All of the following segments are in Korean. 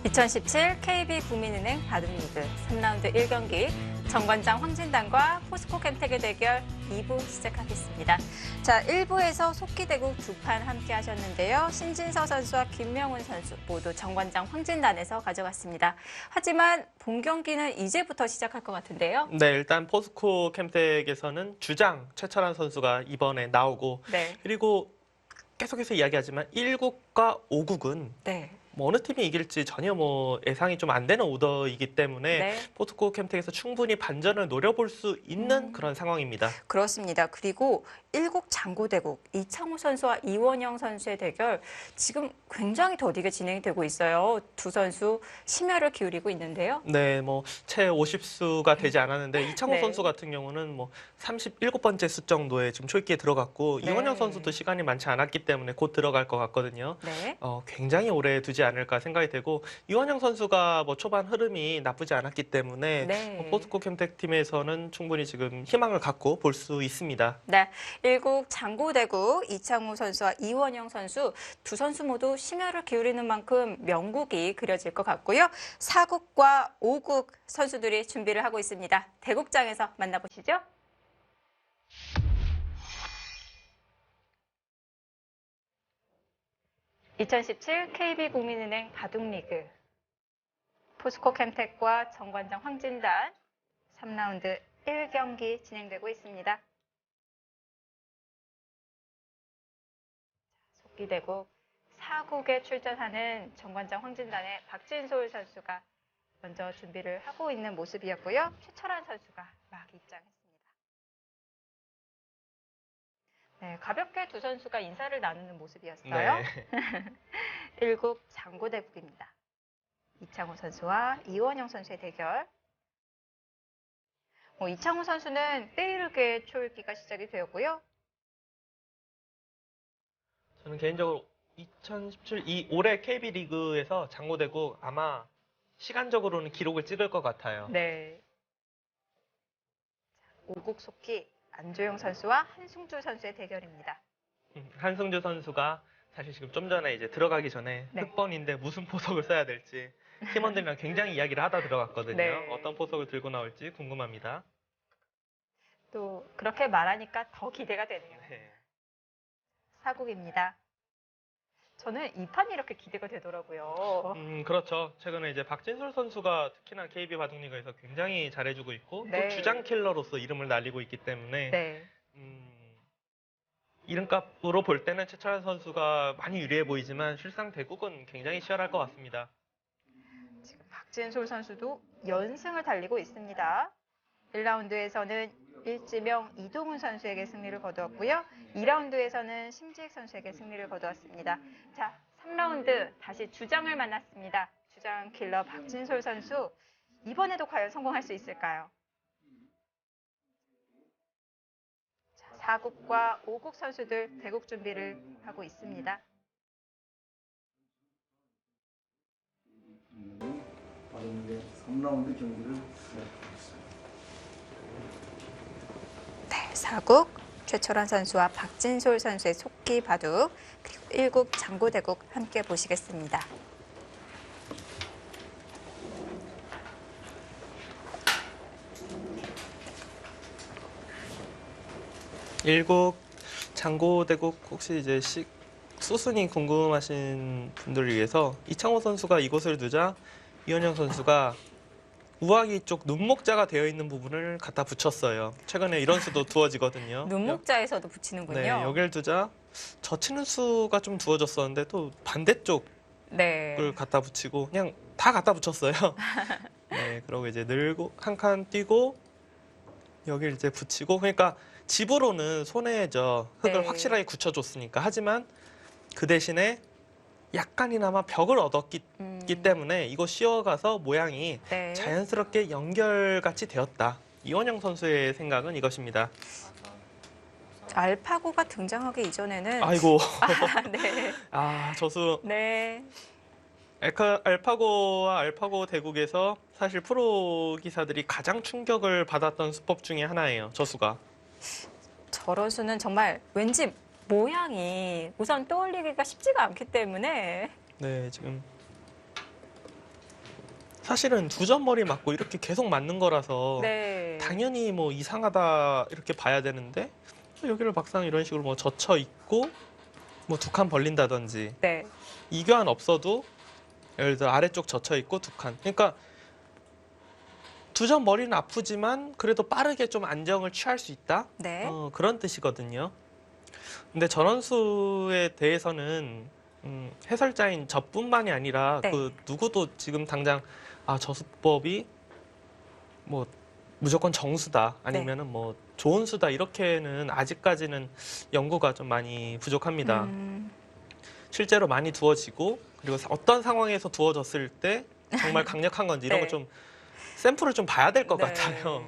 2017 KB국민은행 바둑리그 3라운드 1경기 정관장 황진단과 포스코캠텍의 대결 2부 시작하겠습니다. 자, 1부에서 속기대국 두 판 함께 하셨는데요. 신진서 선수와 김명훈 선수 모두 정관장 황진단에서 가져갔습니다. 하지만 본 경기는 이제부터 시작할 것 같은데요. 네, 일단 포스코캠텍에서는 주장 최철환 선수가 이번에 나오고 네. 그리고 계속해서 이야기하지만 1국과 5국은 네. 어느 팀이 이길지 전혀 예상이 좀 안 되는 오더이기 때문에 네. 포스코캠텍에서 충분히 반전을 노려볼 수 있는 그런 상황입니다. 그렇습니다. 그리고 1국 장고대국 이창호 선수와 이원영 선수의 대결 지금 굉장히 더디게 진행이 되고 있어요. 두 선수 심혈을 기울이고 있는데요. 네, 채 50수가 되지 않았는데 이창호 네. 선수 같은 경우는 37번째 수 정도에 지금 초입기에 들어갔고 네. 이원영 선수도 시간이 많지 않았기 때문에 곧 들어갈 것 같거든요. 네. 굉장히 오래 두지 않을까 생각이 되고 이원영 선수가 초반 흐름이 나쁘지 않았기 때문에 네. 포스코캠텍 팀에서는 충분히 지금 희망을 갖고 볼 수 있습니다. 네, 1국 장고대국 이창호 선수와 이원영 선수 두 선수 모두 심혈을 기울이는 만큼 명국이 그려질 것 같고요. 4국과 5국 선수들이 준비를 하고 있습니다. 대국장에서 만나보시죠. (2017) KB국민은행 바둑리그 포스코캠텍과 정관장 황진단 3라운드 1경기 진행되고 있습니다. 속기대국 4국에 출전하는 정관장 황진단의 박진솔 선수가 먼저 준비를 하고 있는 모습이었고요. 최철환 선수가 막 입장했습니다. 네, 가볍게 두 선수가 인사를 나누는 모습이었어요. 네. 1국 장고대국입니다. 이창호 선수와 이원영 선수의 대결. 이창호 선수는 빼이르게 초읽기가 시작이 되었고요. 저는 개인적으로 2017 올해 KB 리그에서 장고대국 아마 시간적으로는 기록을 찍을 것 같아요. 네. 5국 속기 안조영 선수와 한승주 선수의 대결입니다. 한승주 선수가 사실 지금 좀 전에 이제 들어가기 전에 네. 흑번인데 무슨 포석을 써야 될지 팀원들이랑 굉장히 이야기를 하다 들어갔거든요. 네. 어떤 포석을 들고 나올지 궁금합니다. 또 그렇게 말하니까 더 기대가 되네요. 네. 4국입니다. 저는 이 판이 이렇게 기대가 되더라고요. 그렇죠. 최근에 이제 박진솔 선수가 특히나 KB 바둑리그에서 굉장히 잘해주고 있고 네. 또 주장 킬러로서 이름을 날리고 있기 때문에 네. 이름값으로 볼 때는 최철환 선수가 많이 유리해 보이지만 실상 대국은 굉장히 치열할 것 같습니다. 지금 박진솔 선수도 연승을 달리고 있습니다. 1라운드에서는 일지명 이동훈 선수에게 승리를 거두었고요. 2라운드에서는 심지익 선수에게 승리를 거두었습니다. 자, 3라운드 다시 주장을 만났습니다. 주장 킬러 박진솔 선수. 이번에도 과연 성공할 수 있을까요? 자, 4국과 5국 선수들 대국 준비를 하고 있습니다. 바둑리그 3라운드 경기를 시작하겠습니다. 네, 4국 최철환 선수와 박진솔 선수의 속기 바둑, 그리고 1국 장고대국 함께 보시겠습니다. 일국 장고대국 혹시 이제 수순이 궁금하신 분들을 위해서 이창호 선수가 이곳을 두자 이원영 선수가 우아기 쪽 눈목자가 되어 있는 부분을 갖다 붙였어요. 최근에 이런 수도 두어지거든요. 눈목자에서도 붙이는군요. 네, 여길 두자 젖히는 수가 좀 두어졌었는데 또 반대쪽을 네. 갖다 붙이고 그냥 다 갖다 붙였어요. 네, 그러고 이제 늘고 한 칸 뛰고 여길 이제 붙이고 그러니까 집으로는 손에 흙을 네. 확실하게 굳혀줬으니까 하지만 그 대신에 약간이나마 벽을 얻었기 때문에 이거 씌워가서 모양이 네. 자연스럽게 연결같이 되었다. 이원영 선수의 생각은 이것입니다. 알파고가 등장하기 이전에는 아이고. 네. 저수 네. 알파고와 알파고 대국에서 사실 프로 기사들이 가장 충격을 받았던 수법 중에 하나예요. 저수가. 저런 수는 정말 왠지 모양이 우선 떠올리기가 쉽지가 않기 때문에 네, 지금 사실은 두 점 머리 맞고 이렇게 계속 맞는 거라서 네. 당연히 뭐 이상하다 이렇게 봐야 되는데 여기를 막상 이런 식으로 뭐 젖혀 있고 뭐 두 칸 벌린다든지 네. 이 교환 없어도 예를 들어 아래쪽 젖혀 있고 두 칸. 그러니까 두 점 머리는 아프지만 그래도 빠르게 좀 안정을 취할 수 있다. 네. 그런 뜻이거든요. 근데 전원수에 대해서는 해설자인 저뿐만이 아니라 네. 그 누구도 지금 당장 저 수법이 뭐 무조건 정수다 아니면은 뭐 좋은 수다 이렇게는 아직까지는 연구가 좀 많이 부족합니다. 실제로 많이 두어지고 그리고 어떤 상황에서 두어졌을 때 정말 강력한 건지 이런 네. 거 좀 샘플을 좀 봐야 될 것 네. 같아요.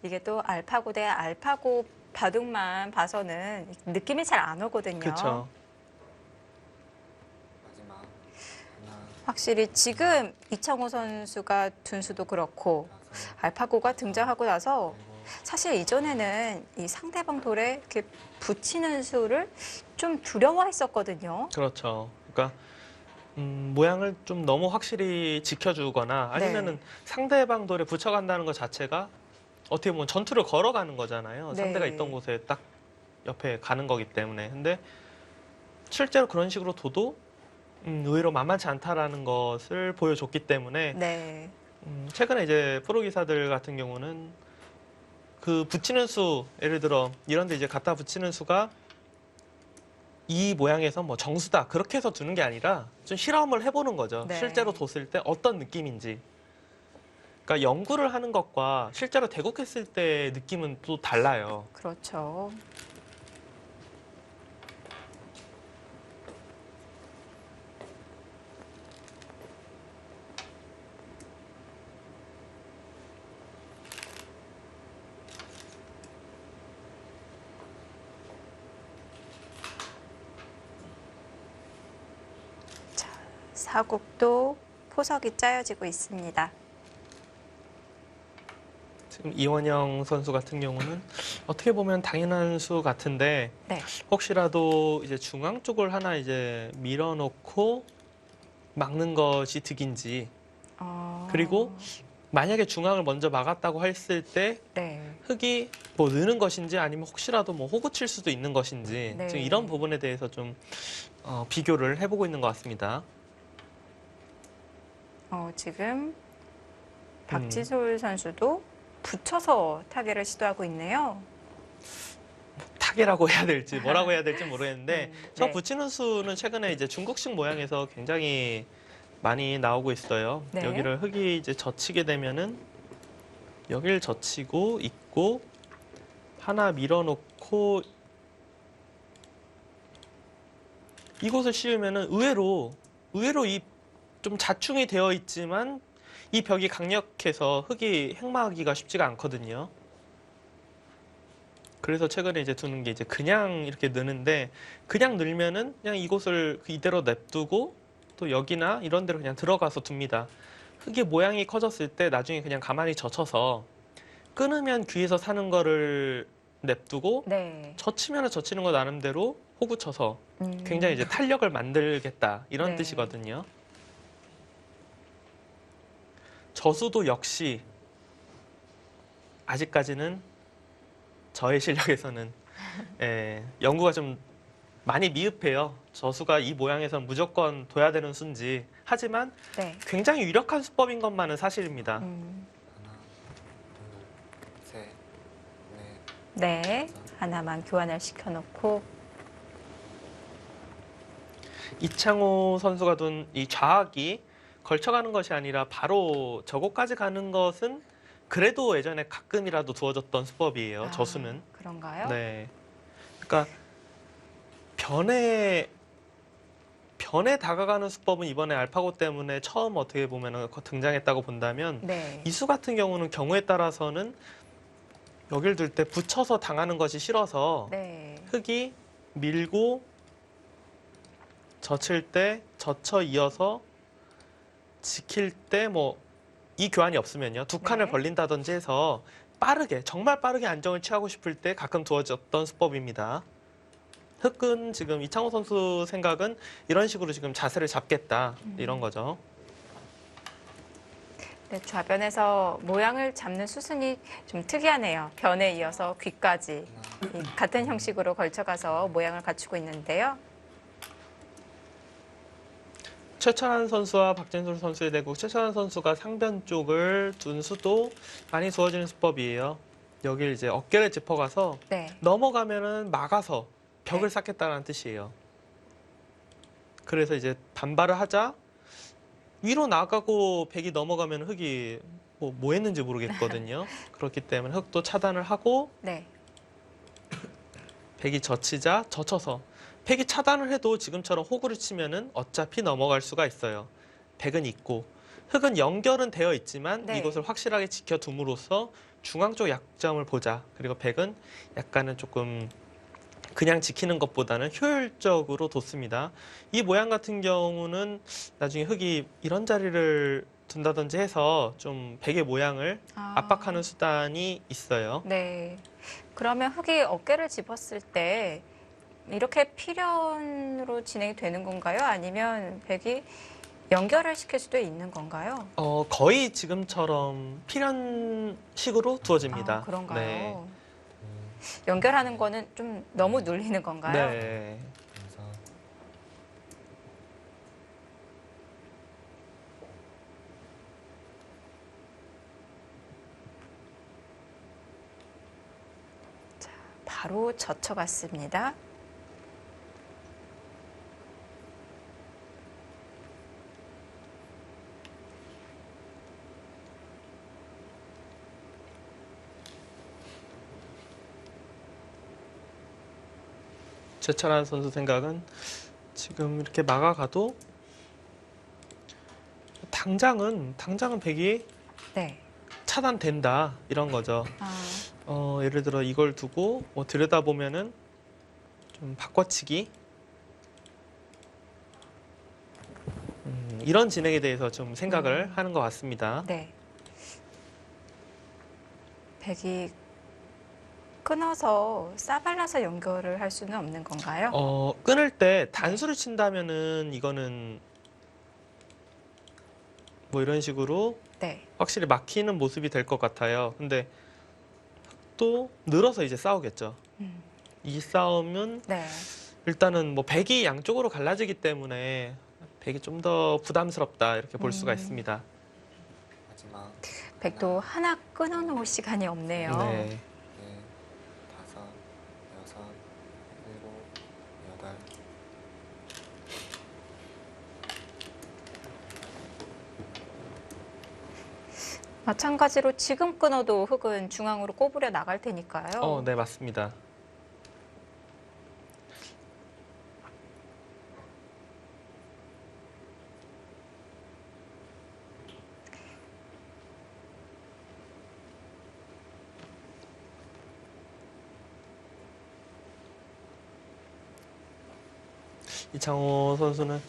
이게 또 알파고 대 알파고 바둑만 봐서는 느낌이 잘 안 오거든요. 그렇죠. 마지막 하나, 확실히 지금 이창호 선수가 둔 수도 그렇고 알파고가 등장하고 나서 사실 이전에는 이 상대방 돌에 이렇게 붙이는 수를 좀 두려워했었거든요. 그렇죠. 그러니까 모양을 좀 너무 확실히 지켜주거나 아니면은 상대방 돌에 붙여간다는 것 자체가 어떻게 보면 전투를 걸어가는 거잖아요. 네. 상대가 있던 곳에 딱 옆에 가는 거기 때문에. 근데 실제로 그런 식으로 둬도 의외로 만만치 않다라는 것을 보여줬기 때문에 네. 최근에 이제 프로 기사들 같은 경우는 그 붙이는 수 예를 들어 이런데 이제 갖다 붙이는 수가 이 모양에서 뭐 정수다 그렇게 해서 두는 게 아니라 좀 실험을 해보는 거죠. 네. 실제로 뒀을 때 어떤 느낌인지. 그러니까 연구를 하는 것과 실제로 대국했을 때 느낌은 또 달라요. 그렇죠. 자, 사국도 포석이 짜여지고 있습니다. 지금 이원영 선수 같은 경우는 어떻게 보면 당연한 수 같은데 네. 혹시라도 이제 중앙 쪽을 하나 이제 밀어놓고 막는 것이 득인지 그리고 만약에 중앙을 먼저 막았다고 했을 때 네. 흙이 뭐 느는 것인지 아니면 혹시라도 뭐 호구 칠 수도 있는 것인지 네. 지금 이런 부분에 대해서 좀 비교를 해보고 있는 것 같습니다. 지금 박지솔 선수도 붙여서 타겟을 시도하고 있네요. 타개라고 해야 될지 뭐라고 해야 될지 모르겠는데 저 네. 붙이는 수는 최근에 이제 중국식 모양에서 굉장히 많이 나오고 있어요. 네. 여기를 흙이 이제 젖히게 되면은 여기를 젖히고 있고 하나 밀어놓고 이곳을 씌우면은 의외로 이 좀 자충이 되어 있지만 이 벽이 강력해서 흙이 행마하기가 쉽지가 않거든요. 그래서 최근에 이제 두는 게 이제 그냥 이렇게 느는데 그냥 늘면은 그냥 이곳을 이대로 냅두고 또 여기나 이런 데로 그냥 들어가서 둡니다. 흙의 모양이 커졌을 때 나중에 그냥 가만히 젖혀서 끊으면 귀에서 사는 거를 냅두고 네. 젖히면 젖히는 거 나름대로 호구 쳐서 굉장히 이제 탄력을 만들겠다 이런 네. 뜻이거든요. 저수도 역시 아직까지는 저의 실력에서는 연구가 좀 많이 미흡해요. 저수가 이 모양에서는 무조건 둬야 되는 수인지. 하지만 네. 굉장히 유력한 수법인 것만은 사실입니다. 하나, 둘, 셋, 넷, 네. 하나만 교환을 시켜놓고 이창호 선수가 둔 이 좌악이 걸쳐가는 것이 아니라 바로 저곳까지 가는 것은 그래도 예전에 가끔이라도 두어졌던 수법이에요. 저수는. 그런가요? 네. 그러니까 변에 다가가는 수법은 이번에 알파고 때문에 처음 어떻게 보면 등장했다고 본다면 네. 이수 같은 경우는 경우에 따라서는 여길 둘 때 붙여서 당하는 것이 싫어서 네. 흙이 밀고 젖힐 때 젖혀 이어서 지킬 때 뭐 이 교환이 없으면요. 두 칸을 네. 벌린다든지 해서 빠르게 정말 빠르게 안정을 취하고 싶을 때 가끔 두어졌던 수법입니다. 흙은 지금 이창호 선수 생각은 이런 식으로 지금 자세를 잡겠다 이런 거죠. 네, 좌변에서 모양을 잡는 수순이 좀 특이하네요. 변에 이어서 귀까지 하나, 이 같은 형식으로 걸쳐가서 모양을 갖추고 있는데요. 최철한 선수와 박진솔 선수의 대국, 최철한 선수가 상변 쪽을 둔 수도 많이 주어지는 수법이에요. 여길 이제 어깨를 짚어가서 네. 넘어가면은 막아서 벽을 네. 쌓겠다는 뜻이에요. 그래서 이제 반발을 하자 위로 나가고 백이 넘어가면 흑이 뭐 했는지 모르겠거든요. 그렇기 때문에 흑도 차단을 하고 네. 백이 젖혀서 백이 차단을 해도 지금처럼 호구를 치면은 어차피 넘어갈 수가 있어요. 백은 있고 흑은 연결은 되어 있지만 네. 이것을 확실하게 지켜둠으로써 중앙 쪽 약점을 보자. 그리고 백은 약간은 조금 그냥 지키는 것보다는 효율적으로 뒀습니다. 이 모양 같은 경우는 나중에 흑이 이런 자리를 둔다든지 해서 좀 백의 모양을 압박하는 수단이 있어요. 네. 그러면 흑이 어깨를 집었을 때 이렇게 필연으로 진행이 되는 건가요? 아니면 백이 연결을 시킬 수도 있는 건가요? 거의 지금처럼 필연식으로 두어집니다. 그런가요? 네. 연결하는 거는 좀 너무 눌리는 건가요? 네. 그래서 바로 젖혀갔습니다. 최철한 선수 생각은 지금 이렇게 막아가도 당장은 백이 네. 차단된다 이런 거죠. 예를 들어 이걸 두고 들여다보면은 좀 바꿔치기 이런 진행에 대해서 좀 생각을 하는 것 같습니다. 네. 백이 끊어서 싸발라서 연결을 할 수는 없는 건가요? 끊을 때 단수를 친다면은 이거는 뭐 이런 식으로 네. 확실히 막히는 모습이 될 것 같아요. 근데 또 늘어서 이제 싸우겠죠. 이 싸움은 네. 일단은 뭐 백이 양쪽으로 갈라지기 때문에 백이 좀 더 부담스럽다 이렇게 볼 수가 있습니다. 마지막 백도 하나 끊어놓을 시간이 없네요. 네. 넷, 다섯, 여섯, 일곱, 여덟. 마찬가지로 지금 끊어도 흑은 중앙으로 꼬부려 나갈 테니까요. 네, 맞습니다. 이창호 선수는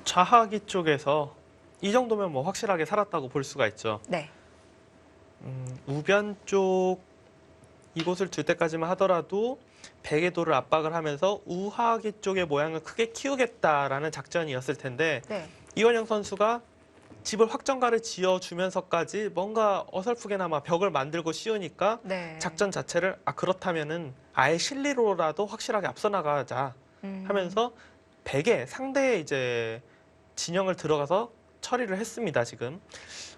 좌하기 쪽에서 이 정도면 뭐 확실하게 살았다고 볼 수가 있죠. 네. 우변 쪽 이곳을 둘 때까지만 하더라도 백의 도를 압박을 하면서 우하기 쪽의 모양을 크게 키우겠다라는 작전이었을 텐데 네. 이원영 선수가 집을 확정가를 지어주면서까지 뭔가 어설프게나마 벽을 만들고 씌우니까 네. 작전 자체를 그렇다면은 아예 실리로라도 확실하게 앞서 나가자 하면서 백의 상대의 이제 진영을 들어가서 처리를 했습니다. 지금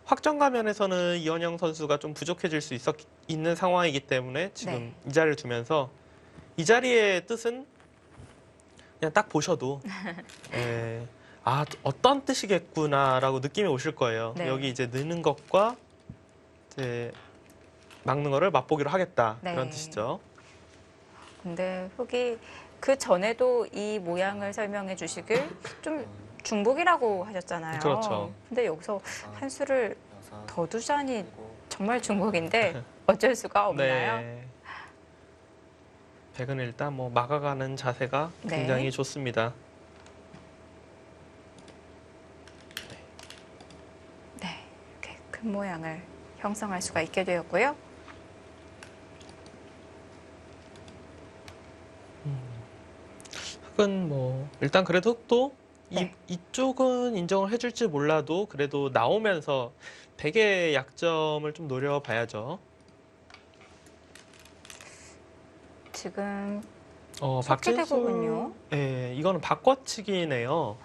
확정가 면에서는 이원영 선수가 좀 부족해질 수 있는 상황이기 때문에 지금 네. 이 자리를 두면서 이 자리의 뜻은 그냥 딱 보셔도 어떤 뜻이겠구나라고 느낌이 오실 거예요. 네. 여기 이제 느는 것과 이제 막는 거를 맛보기로 하겠다 네. 이런 뜻이죠. 근데 흑이 그 전에도 이 모양을 설명해 주시길 좀 중복이라고 하셨잖아요. 그렇죠. 근데 여기서 한 수를 여섯, 더 두자니 일곱, 정말 중복인데 어쩔 수가 없나요? 네. 백은 일단 뭐 막아가는 자세가 네. 굉장히 좋습니다. 네. 이렇게 큰 모양을 형성할 수가 있게 되었고요. 흑은 뭐 일단 그래도 흑도 네. 이쪽은 인정을 해줄지 몰라도 그래도 나오면서 백의 약점을 좀 노려봐야죠. 지금 박진수, 석기대국은요. 예, 이거는 바꿔치기네요.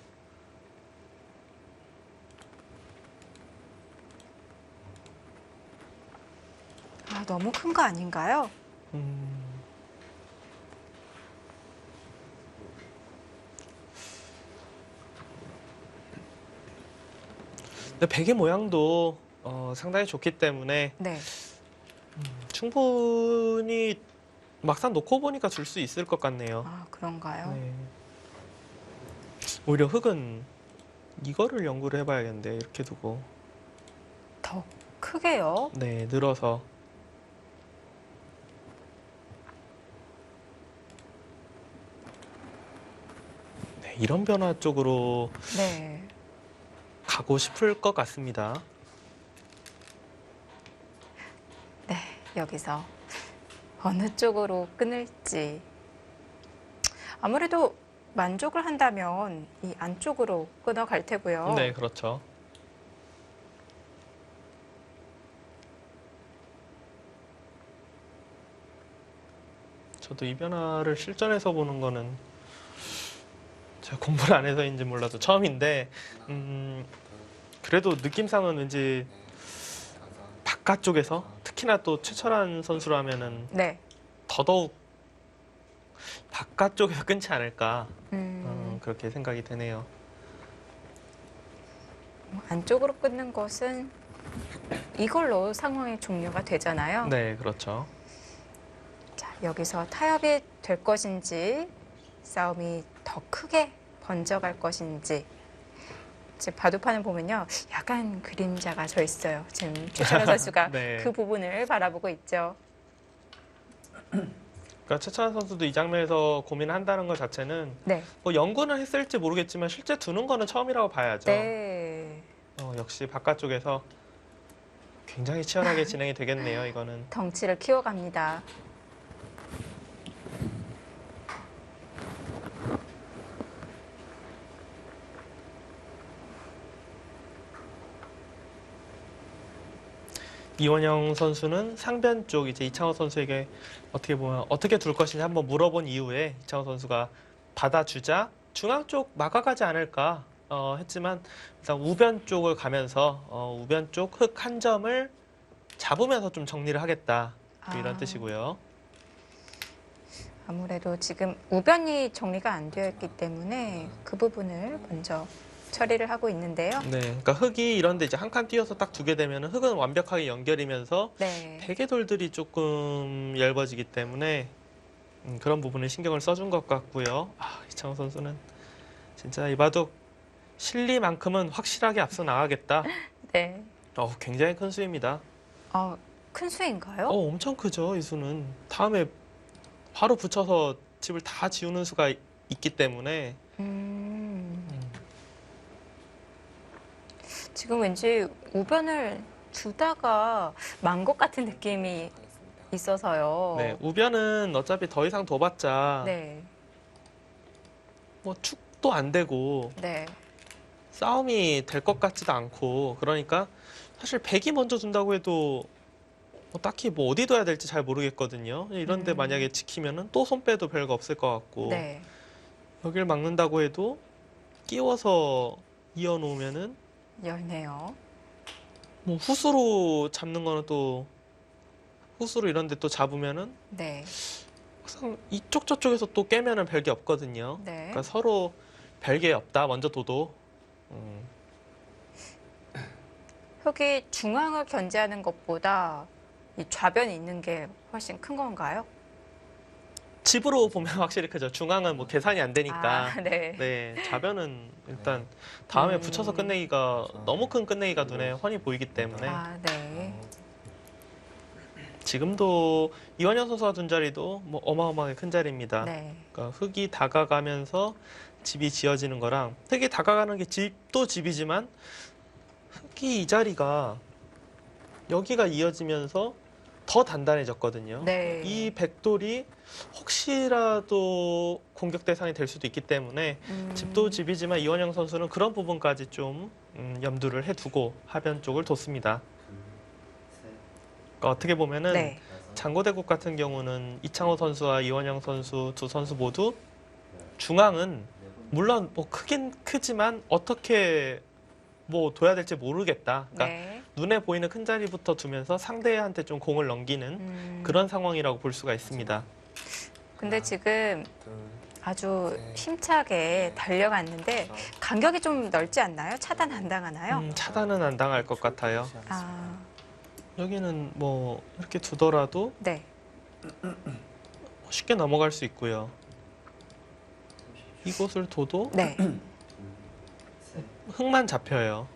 아, 너무 큰 거 아닌가요? 음, 근데 백의 모양도 상당히 좋기 때문에 네. 충분히 막상 놓고 보니까 줄 수 있을 것 같네요. 아, 그런가요? 네. 오히려 흑은 이거를 연구를 해봐야겠는데 이렇게 두고 더 크게요. 네 늘어서 네, 이런 변화 쪽으로 네. 가고 싶을 것 같습니다. 네. 여기서 어느 쪽으로 끊을지. 아무래도 만족을 한다면 이 안쪽으로 끊어갈 테고요. 네 그렇죠. 저도 이 변화를 실전에서 보는 거는 제가 공부를 안 해서인지 몰라도 처음인데 그래도 느낌상은 왠지 바깥쪽에서 특히나 또 최철한 선수라면은 네. 더더욱 바깥쪽에서 끊지 않을까 그렇게 생각이 되네요. 안쪽으로 끊는 것은 이걸로 상황의 종료가 되잖아요. 네, 그렇죠. 자, 여기서 타협이 될 것인지 싸움이 더 크게 번져갈 것인지 지금 바둑판을 보면요. 약간 그림자가 져 있어요. 지금 최철현 선수가 네. 그 부분을 바라보고 있죠. 그러니까 최철한 선수도 이 장면에서 고민을 한다는 것 자체는 네. 뭐 연구는 했을지 모르겠지만 실제 두는 거는 처음이라고 봐야죠. 네. 역시 바깥쪽에서 굉장히 치열하게 진행이 되겠네요. 이거는. 덩치를 키워갑니다. 이원영 선수는 상변 쪽 이제 이창호 선수에게 어떻게 보면 어떻게 둘 것인지 한번 물어본 이후에 이창호 선수가 받아주자 중앙 쪽 막아가지 않을까 했지만 일단 우변 쪽을 가면서 우변 쪽 흑 한 점을 잡으면서 좀 정리를 하겠다 이런 뜻이고요. 아무래도 지금 우변이 정리가 안 되어 있기 때문에 그 부분을 먼저 처리를 하고 있는데요. 네, 그러니까 흑이 이런데 이제 한 칸 띄어서 딱 두게 되면 흑은 완벽하게 연결이면서 네. 백의 돌들이 조금 얇아지기 때문에 그런 부분에 신경을 써준 것 같고요. 이창호 선수는 진짜 이 바둑 실리만큼은 확실하게 앞서 나가겠다. 네. 굉장히 큰 수입니다. 큰 수인가요? 엄청 크죠, 이 수는. 다음에 바로 붙여서 집을 다 지우는 수가 있기 때문에. 지금 왠지 우변을 두다가 만 것 같은 느낌이 있어서요. 네, 우변은 어차피 더 이상 둬봤자 네. 뭐 축도 안 되고 네. 싸움이 될 것 같지도 않고 그러니까 사실 백이 먼저 둔다고 해도 뭐 딱히 뭐 어디 둬야 될지 잘 모르겠거든요. 이런데 만약에 지키면은 또 손 빼도 별거 없을 것 같고 네. 여길 막는다고 해도 끼워서 이어놓으면은 열네요. 뭐 후수로 잡는 거는 또 후수로 이런데 또 잡으면은 네. 항상 이쪽 저쪽에서 또 깨면은 별게 없거든요. 네. 그러니까 서로 별게 없다. 먼저 둬도. 흑이 중앙을 견제하는 것보다 이 좌변이 있는 게 훨씬 큰 건가요? 집으로 보면 확실히 크죠. 중앙은 뭐 계산이 안 되니까. 네. 네, 좌변은 일단 다음에 붙여서 끝내기가 너무 큰 끝내기가 눈에 훤히 보이기 때문에 네. 지금도 이원영 선수가 둔 자리도 뭐 어마어마하게 큰 자리입니다. 네. 그러니까 흑이 다가가면서 집이 지어지는 거랑 흑이 다가가는 게 집도 집이지만 흑이 이 자리가 여기가 이어지면서 더 단단해졌거든요. 네. 이 백돌이 혹시라도 공격 대상이 될 수도 있기 때문에 집도 집이지만 이원영 선수는 그런 부분까지 좀 염두를 해두고 하변 쪽을 뒀습니다. 그러니까 어떻게 보면은 네. 장고대국 같은 경우는 이창호 선수와 이원영 선수 두 선수 모두 중앙은 물론 뭐 크긴 크지만 어떻게 뭐 둬야 될지 모르겠다. 그러니까 네. 눈에 보이는 큰 자리부터 두면서 상대한테 좀 공을 넘기는 그런 상황이라고 볼 수가 있습니다. 근데 지금 둘, 아주 네. 힘차게 달려갔는데 다섯, 간격이 좀 넓지 않나요? 차단 안 당하나요? 차단은 안 당할 것 같아요. 아, 여기는 뭐 이렇게 두더라도 네. 쉽게 넘어갈 수 있고요. 이곳을 둬도 네. 흙만 잡혀요.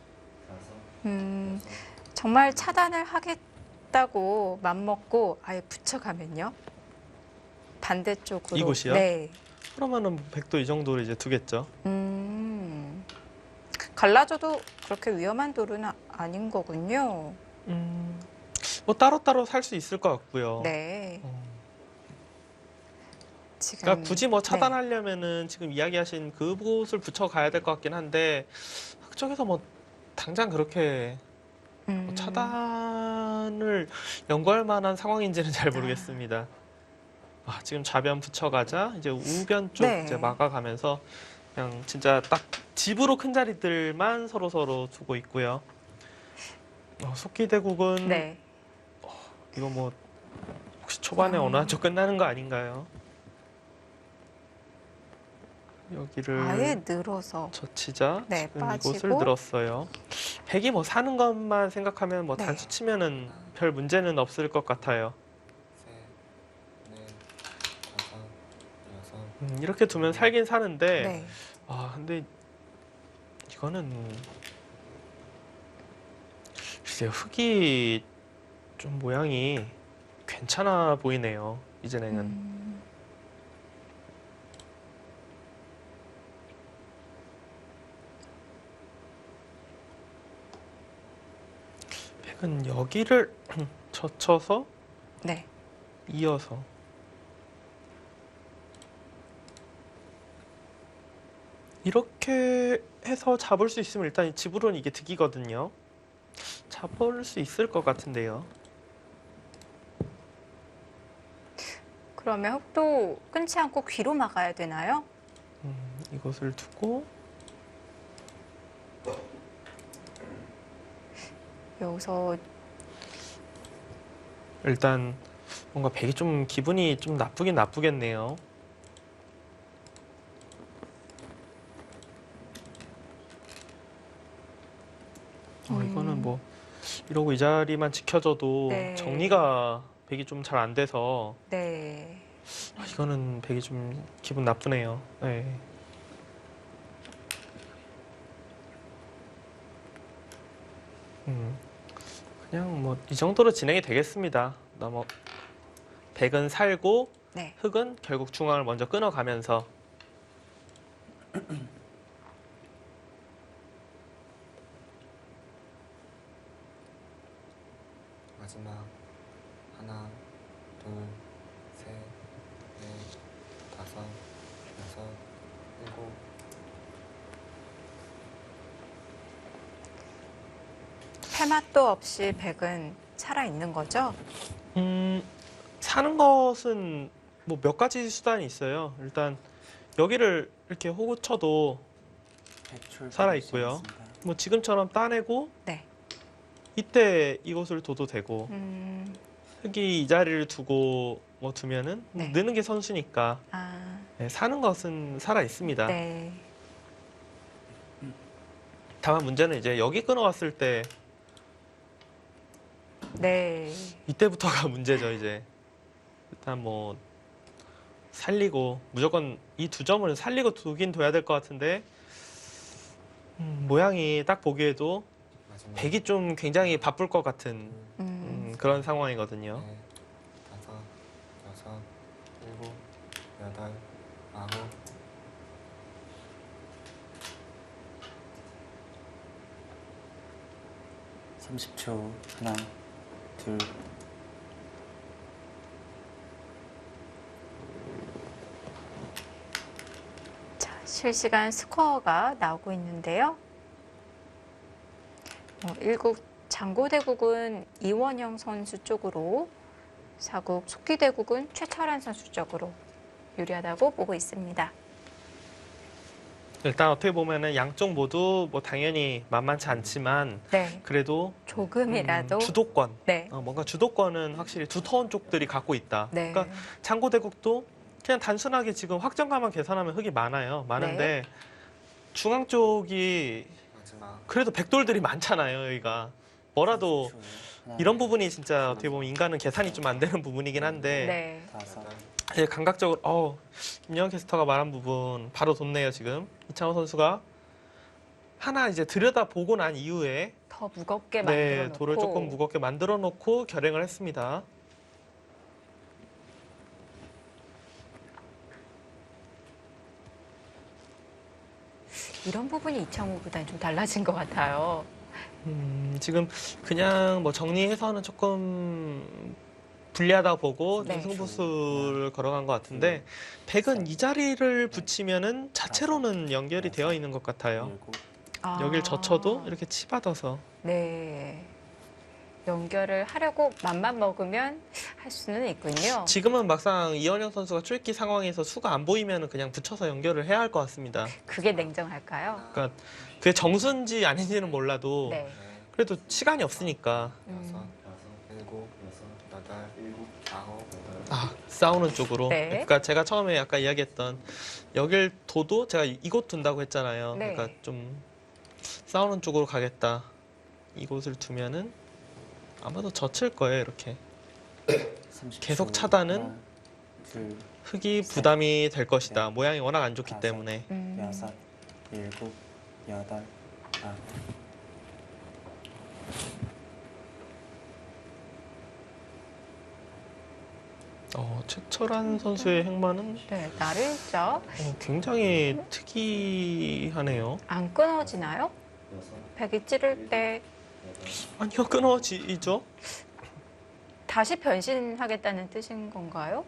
정말 차단을 하겠다고 맘먹고 아예 붙여가면요? 반대쪽으로. 이곳이요? 네. 그러면은 백도 이 정도로 이제 두겠죠. 갈라져도 그렇게 위험한 돌은 아닌 거군요. 뭐 따로따로 살 수 있을 것 같고요. 네. 어. 지금 그러니까 굳이 뭐 네. 차단하려면은 지금 이야기하신 그곳을 붙여가야 될 것 같긴 한데 그쪽에서 뭐 당장 그렇게 뭐 차단을 연구할 만한 상황인지는 잘 모르겠습니다. 아, 지금 좌변 붙여가자 이제 우변 쪽 네. 이제 막아가면서 그냥 진짜 딱 집으로 큰 자리들만 서로 두고 있고요. 속기대국은 네. 이거 뭐 혹시 초반에 어느 한쪽 끝나는 거 아닌가요? 여기를 아예 늘어서 젖히자 네, 지금 빠지고. 이곳을 늘었어요. 백이 뭐 사는 것만 생각하면 뭐 네. 단수 치면은 별 문제는 없을 것 같아요. 셋, 넷, 다섯, 여섯, 이렇게 두면 살긴 사는데 네. 아 근데 이거는 글쎄요 흙이 좀 모양이 괜찮아 보이네요. 이제는 백은 여기를 젖혀서 네. 이어서 이렇게 해서 잡을 수 있으면 일단 집으로는 이게 득이거든요. 잡을 수 있을 것 같은데요. 그러면 흙도 끊지 않고 귀로 막아야 되나요? 이것을 두고 여기서 일단 뭔가 백이 좀 기분이 좀 나쁘긴 나쁘겠네요. 이거는 뭐 이러고 이 자리만 지켜줘도 네. 정리가 백이 좀 잘 안 돼서 네. 이거는 백이 좀 기분 나쁘네요. 네. 그냥 뭐 이 정도로 진행이 되겠습니다. 너무 백은 살고 네. 흙은 결국 중앙을 먼저 끊어가면서 마지막 하나, 둘, 셋, 넷, 다섯, 여섯, 일곱. 패맛도 없이 백은 살아 있는 거죠? 사는 것은 뭐 몇 가지 수단이 있어요. 일단 여기를 이렇게 호구 쳐도 살아 있고요. 뭐 지금처럼 따내고 네. 이때 이곳을 둬도 되고 흙이 이 자리를 두고 뭐 두면은 네. 느는 게 선수니까 아, 네, 사는 것은 살아 있습니다. 네. 다만 문제는 이제 여기 끊어왔을 때 네. 이때부터가 문제죠. 이제 일단 뭐 살리고 무조건 이 두 점을 살리고 두긴 둬야 될 것 같은데 모양이 딱 보기에도 마지막 백이 좀 굉장히 바쁠 것 같은 둘, 그런 상황이거든요. 넷, 다섯, 여섯, 일곱, 여덟, 아홉. (30초) 하나, 둘, 실시간 스코어가 나오고 있는데요. 1국 장고대국은 이원영 선수 쪽으로, 4국 속기대국은 최철한 선수 쪽으로 유리하다고 보고 있습니다. 일단 어떻게 보면은 양쪽 모두 뭐 당연히 만만치 않지만 네, 그래도 조금이라도 주도권, 네, 뭔가 주도권은 확실히 두터운 쪽들이 갖고 있다. 네. 그러니까 장고대국도 그냥 단순하게 지금 확정가만 계산하면 흙이 많은데 중앙 쪽이 마지막 그래도 백돌들이 많잖아요. 여기가 뭐라도 30초. 이런 부분이 진짜 어떻게 보면 인간은 계산이 좀 안 되는 부분이긴 한데 네. 다섯, 예, 감각적으로 김영현 캐스터가 말한 부분 바로 돋네요. 지금 이창호 선수가 하나 이제 들여다보고 난 이후에 더 무겁게 만들어 놓고 돌을 조금 무겁게 만들어 놓고 결행을 했습니다. 이런 부분이 이창호보다는 좀 달라진 것 같아요. 지금 그냥 뭐 정리해서는 조금 불리하다 보고 네. 승부수를 걸어간 것 같은데 백은 이 자리를 붙이면은 자체로는 연결이 되어 있는 것 같아요. 일곱, 아, 여길 젖혀도 이렇게 치받아서 네. 연결을 하려고 맘만 먹으면 할 수는 있군요. 지금은 막상 이원영 선수가 쫄기 상황에서 수가 안 보이면 그냥 붙여서 연결을 해야 할 것 같습니다. 그게 냉정할까요? 그러니까 그게 정수인지 아닌지는 몰라도 네. 그래도 시간이 없으니까 여섯, 일곱, 여덟, 아홉, 싸우는 쪽으로. 네. 그러니까 제가 처음에 아까 이야기했던 여길 둬도 제가 이곳 둔다고 했잖아요. 네. 그러니까 좀 싸우는 쪽으로 가겠다. 이곳을 두면은 아마도 젖힐 거예요. 이렇게 30초. 계속 차단은 하나, 둘, 흙이 부담이 될 것이다. 모양이 워낙 안 좋기 때문에. 여섯, 일곱, 여덟, 아홉. 최철한 선수의 행만은 네, 나를 죠 굉장히 특이하네요. 안 끊어지나요? 백이 찌를 때 아니요, 끊어지죠. 다시 변신하겠다는 뜻인 건가요?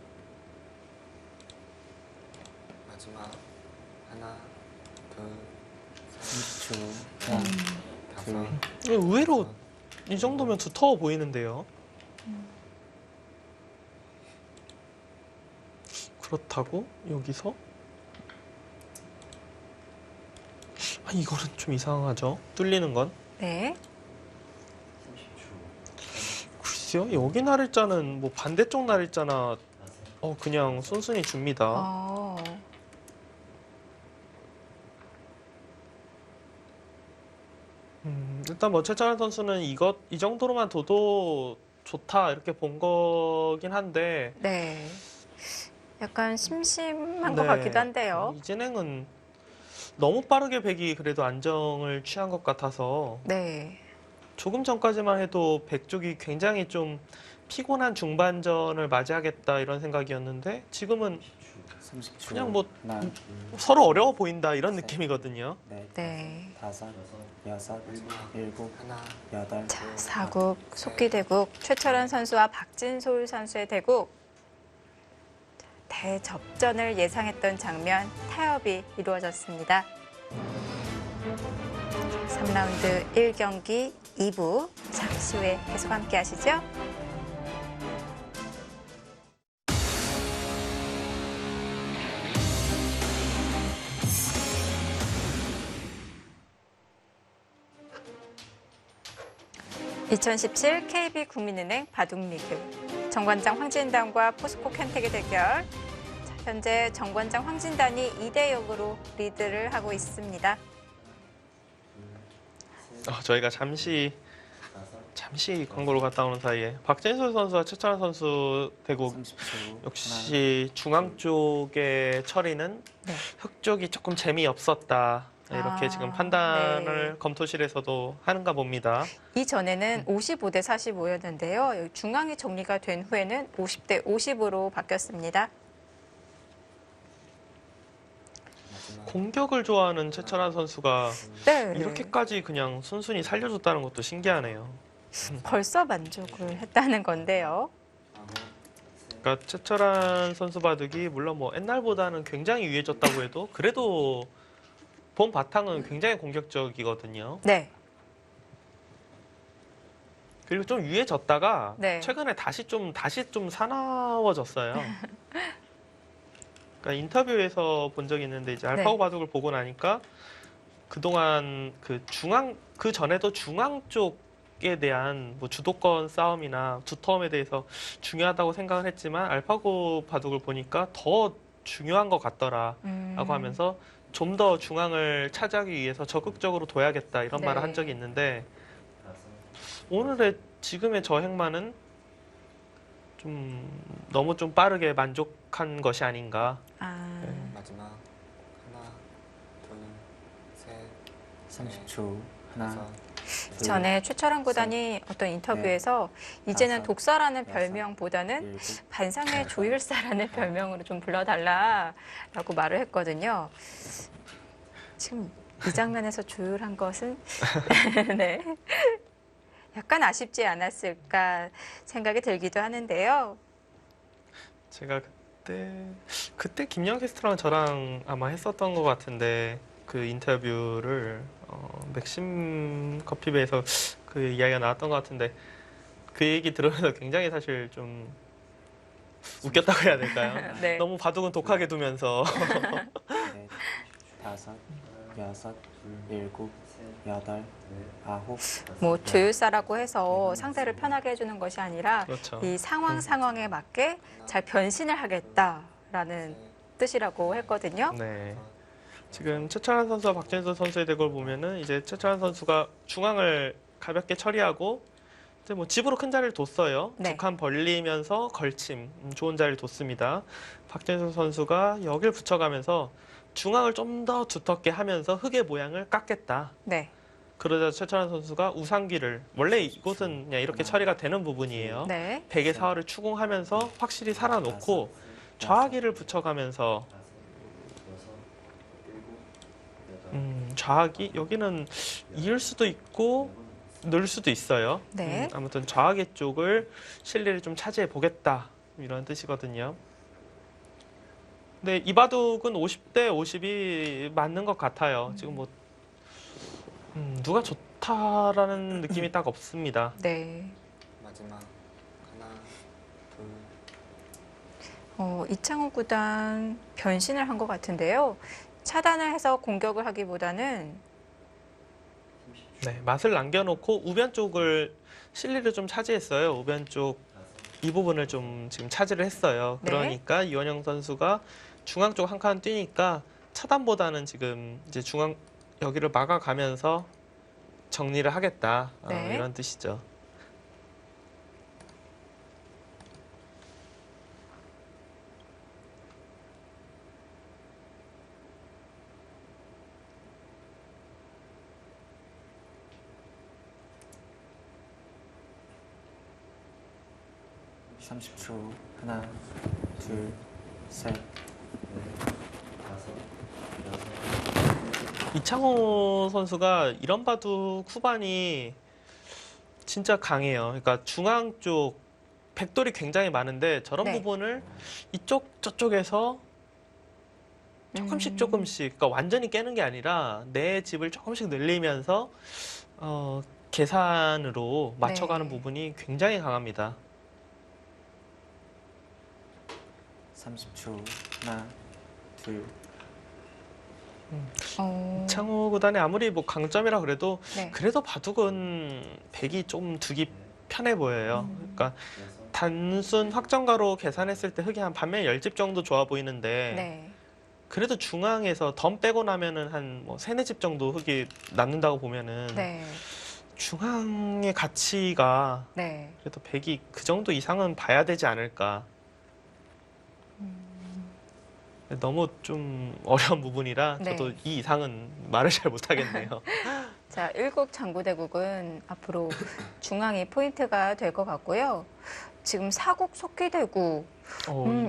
마지막 하나, 둘, 30초. 다섯, 의외로 이 정도면 두터워 보이는데요. 그렇다고 여기서 이거는 좀 이상하죠. 뚫리는 건. 네. 글쎄요, 여기 나를자는 뭐 반대쪽 나를자나 그냥 순순히 줍니다. 아, 일단 뭐 최철한 선수는 이 정도로만 둬도 좋다 이렇게 본 거긴 한데 네. 약간 심심한 것 네, 같기도 한데요. 이 진행은 너무 빠르게 백이 그래도 안정을 취한 것 같아서 네. 조금 전까지만 해도 백 쪽이 굉장히 좀 피곤한 중반전을 맞이하겠다 이런 생각이었는데 지금은 30초. 그냥 뭐 하나, 서로 어려워 보인다 이런 느낌이거든요. 넷, 네. 다섯, 여섯, 일곱, 하나, 여덟, 자, 4국 속기대국 최철한 선수와 박진솔 선수의 대국. 대접전을 예상했던 장면 타협이 이루어졌습니다. 3라운드 1경기 2부 잠시 후에 계속 함께 하시죠. (2017) KB국민은행 바둑리그 정관장 황진단과 포스코 켄텍의 대결. 자, 현재 정관장 황진단이 2대0으로 리드를 하고 있습니다. 저희가 잠시 광고로 갔다 오는 사이에 박진솔 선수와 최철한 선수 대국 30초. 역시 중앙 쪽의 처리는 네. 흑 쪽이 조금 재미없었다. 이렇게 지금 판단을 네. 검토실에서도 하는가 봅니다. 이전에는 55대 45였는데요. 중앙이 정리가 된 후에는 50대 50으로 바뀌었습니다. 공격을 좋아하는 최철한 선수가 네. 이렇게까지 그냥 순순히 살려줬다는 것도 신기하네요. 벌써 만족을 했다는 건데요. 그러니까 최철한 선수 바둑이 물론 뭐 옛날보다는 굉장히 유해졌다고 해도 그래도 본 바탕은 굉장히 공격적이거든요. 네. 그리고 좀 유해졌다가 네. 최근에 다시 좀 사나워졌어요. 그러니까 인터뷰에서 본 적이 있는데 이제 알파고 네. 바둑을 보고 나니까 그동안 그 전에도 중앙 쪽에 대한 뭐 주도권 싸움이나 두터움에 대해서 중요하다고 생각을 했지만 알파고 바둑을 보니까 더 중요한 것 같더라라고 하면서 좀 더 중앙을 차지하기 위해서 적극적으로 둬야겠다 이런 말을 한 네. 적이 있는데 오늘의 지금의 저 행만은 좀 너무 좀 빠르게 만족한 것이 아닌가. 아, 마지막 하나, 둘, 셋, 30초. 하나, 다섯, 둘, 전에 최철한 구단이 어떤 인터뷰에서 이제는 다섯, 독사라는 여섯, 별명보다는 일곱, 반상회 조율사라는 별명으로 좀 불러달라라고 말을 했거든요. 지금 이 장면에서 조율한 것은 네. 약간 아쉽지 않았을까 생각이 들기도 하는데요. 제가 그때 김영 캐스터랑 저랑 아마 했었던 것 같은데 그 인터뷰를 맥심 커피베에서 그 이야기가 나왔던 것 같은데 그 얘기 들으면서 굉장히 사실 좀 웃겼다고 해야 될까요? 네. 너무 바둑은 독하게 두면서 넷, 다섯, 여섯, 일곱, 여덟, 아홉. 뭐 조율사라고 해서 상대를 편하게 해주는 것이 아니라 그렇죠. 이 상황에 맞게 잘 변신을 하겠다라는 뜻이라고 했거든요. 네. 지금 최철한 선수와 박진수 선수의 대결 보면은 이제 최철한 선수가 중앙을 가볍게 처리하고 이제 뭐 집으로 큰 자리를 뒀어요. 네. 두 칸 벌리면서 걸침 좋은 자리를 뒀습니다. 박진수 선수가 여길 붙여가면서 중앙을 좀 더 두텁게 하면서 흙의 모양을 깎겠다. 네. 그러자 최철한 선수가 우상귀를 원래 이곳은 그냥 이렇게 처리가 되는 부분이에요. 네. 백의 사활을 추궁하면서 확실히 살아놓고 좌기를 붙여가면서 좌기 여기는 이을 수도 있고 넣을 수도 있어요. 네. 아무튼 좌기 쪽을 실리를 좀 차지해 보겠다 이런 뜻이거든요. 근데 이 바둑은 50대 50이 맞는 것 같아요. 지금 뭐 누가 좋다라는 느낌이 딱 없습니다. 네. 마지막 하나, 둘, 이창호 구단 변신을 한 것 같은데요. 차단을 해서 공격을 하기보다는 네, 맛을 남겨놓고 우변 쪽을 실리를 좀 차지했어요. 우변 쪽 이 부분을 좀 지금 차지를 했어요. 네. 그러니까 이원영 선수가 중앙 쪽 한 칸 뛰니까 차단보다는 지금 이제 중앙 여기를 막아가면서 정리를 하겠다 네. 이런 뜻이죠. 네. 30초. 하나, 둘, 셋, 이창호 선수가 이런 바둑 후반이 진짜 강해요. 그러니까 중앙 쪽 백돌이 굉장히 많은데 저런 네. 부분을 이쪽 저쪽에서 조금씩 그러니까 완전히 깨는 게 아니라 내 집을 조금씩 늘리면서 계산으로 맞춰가는 네. 부분이 굉장히 강합니다. 30초. 하나, 둘, 이창호 구단이 아무리 뭐 강점이라 그래도 네. 그래도 바둑은 백이 좀 두기 편해 보여요. 그러니까 단순 확정가로 계산했을 때 흙이 한 반면 10집 정도 좋아 보이는데 네. 그래도 중앙에서 덤 빼고 나면은 한 뭐 3, 4집 정도 흙이 남는다고 보면은 네. 중앙의 가치가 네. 그래도 백이 그 정도 이상은 봐야 되지 않을까. 너무 좀 어려운 부분이라 네. 저도 이 이상은 말을 잘 못하겠네요. 자, 일국 장구대국은 앞으로 중앙이 포인트가 될 것 같고요. 지금 사국 속기대국,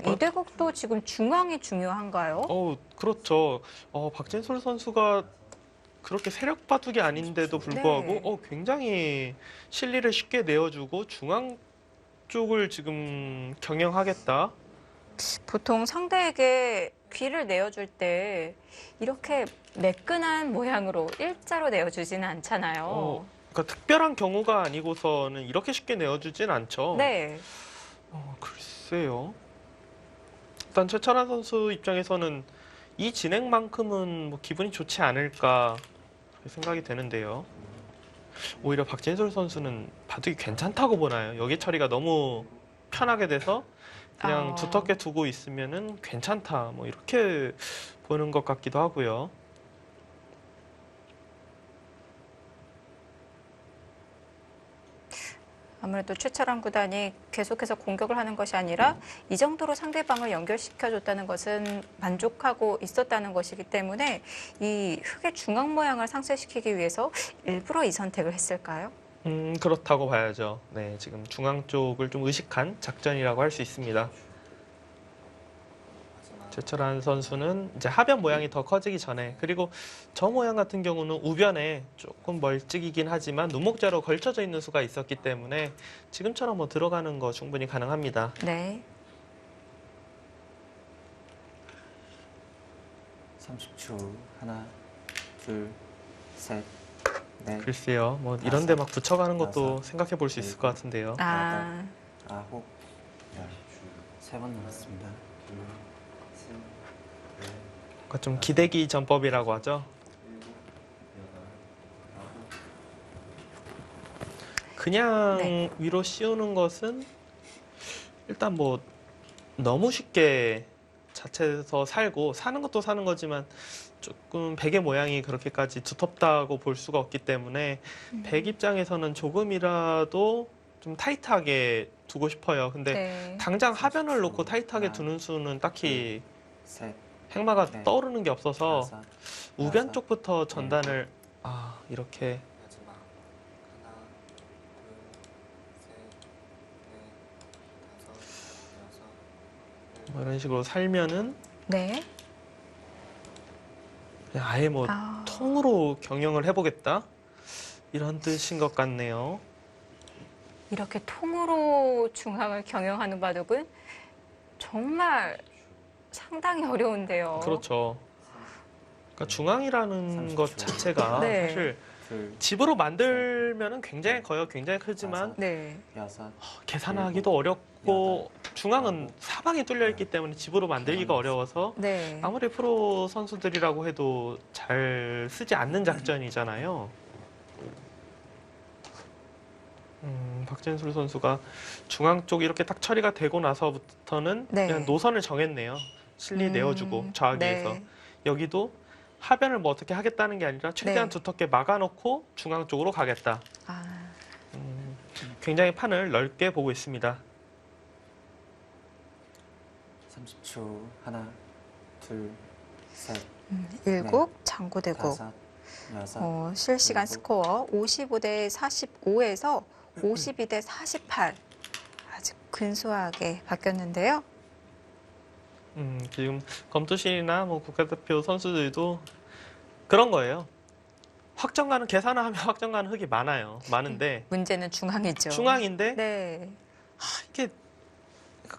이 대국도 지금 중앙이 중요한가요? 그렇죠. 박진솔 선수가 그렇게 세력 바둑이 아닌데도 불구하고 네. 굉장히 실리를 쉽게 내어주고 중앙 쪽을 지금 경영하겠다. 보통 상대에게 귀를 내어줄 때 이렇게 매끈한 모양으로 일자로 내어주지는 않잖아요. 그러니까 특별한 경우가 아니고서는 이렇게 쉽게 내어주진 않죠. 네. 글쎄요. 일단 최철한 선수 입장에서는 이 진행만큼은 뭐 기분이 좋지 않을까 그렇게 생각이 되는데요. 오히려 박진솔 선수는 바둑이 괜찮다고 보나요? 여기 처리가 너무 편하게 돼서 그냥 두텁게 두고 있으면은 괜찮다. 뭐 이렇게 보는 것 같기도 하고요. 아무래도 최철한 구단이 계속해서 공격을 하는 것이 아니라 이 정도로 상대방을 연결시켜줬다는 것은 만족하고 있었다는 것이기 때문에 이 흙의 중앙 모양을 상쇄시키기 위해서 일부러 이 선택을 했을까요? 그렇다고 봐야죠. 네, 지금 중앙 쪽을 좀 의식한 작전이라고 할 수 있습니다. 최철한 선수는 이제 하변 모양이 더 커지기 전에, 그리고 저 모양 같은 경우는 우변에 조금 멀찍이긴 하지만 눈목자로 걸쳐져 있는 수가 있었기 때문에 지금처럼 뭐 들어가는 거 충분히 가능합니다. 네. 30초. 하나, 둘, 셋, 넷, 글쎄요, 뭐 이런 데 막 붙여가는 것도 여섯, 생각해 볼 수 있을 것 같은데요. 아, 아홉, 열. 3번 남았습니다. 그러니까 좀 기대기 전법이라고 하죠. 그냥 네. 위로 씌우는 것은 일단 뭐 너무 쉽게 자체에서 살고 사는 것도 사는 거지만 조금 백의 모양이 그렇게까지 두텁다고 볼 수가 없기 때문에 백 입장에서는 조금이라도 좀 타이트하게 두고 싶어요. 근데 네. 당장 하변을 놓고 타이트하게 두는 수는 딱히 셋, 행마가 네. 떠오르는 게 없어서 다섯, 우변 여섯, 쪽부터 전단을 이렇게 마지막 하나, 둘, 셋, 넷, 다섯, 여섯, 뭐 이런 식으로 살면은 네. 그냥 아예 뭐 아, 통으로 경영을 해보겠다 이런 뜻인 것 같네요. 이렇게 통으로 중앙을 경영하는 바둑은 정말 상당히 어려운데요. 그렇죠. 그러니까 중앙이라는 것 자체가 네. 사실 둘, 집으로 만들면은 굉장히 커요. 굉장히 크지만 네. 여섯, 계산하기도 어렵고 중앙은 사방이 뚫려 있기 때문에 집으로 만들기가 어려워서 네. 아무리 프로 선수들이라고 해도 잘 쓰지 않는 작전이잖아요. 박진술 선수가 중앙 쪽 이렇게 딱 처리가 되고 나서부터는 네. 그냥 노선을 정했네요. 실리 내어주고 좌하기에서 네. 여기도 하변을 뭐 어떻게 하겠다는 게 아니라 최대한 네. 두텁게 막아놓고 중앙 쪽으로 가겠다. 아, 굉장히 판을 넓게 보고 있습니다. 30초. 하나, 둘, 셋, 일국 장구대국. 다섯, 여섯, 실시간 일곱, 스코어 55대 45에서 52대 48. 아주 근소하게 바뀌었는데요. 지금 검투실이나 뭐 국가대표 선수들도 그런 거예요. 확정가는 계산을 하면 확정가는 흙이 많은데 문제는 중앙이죠. 중앙인데 네. 이게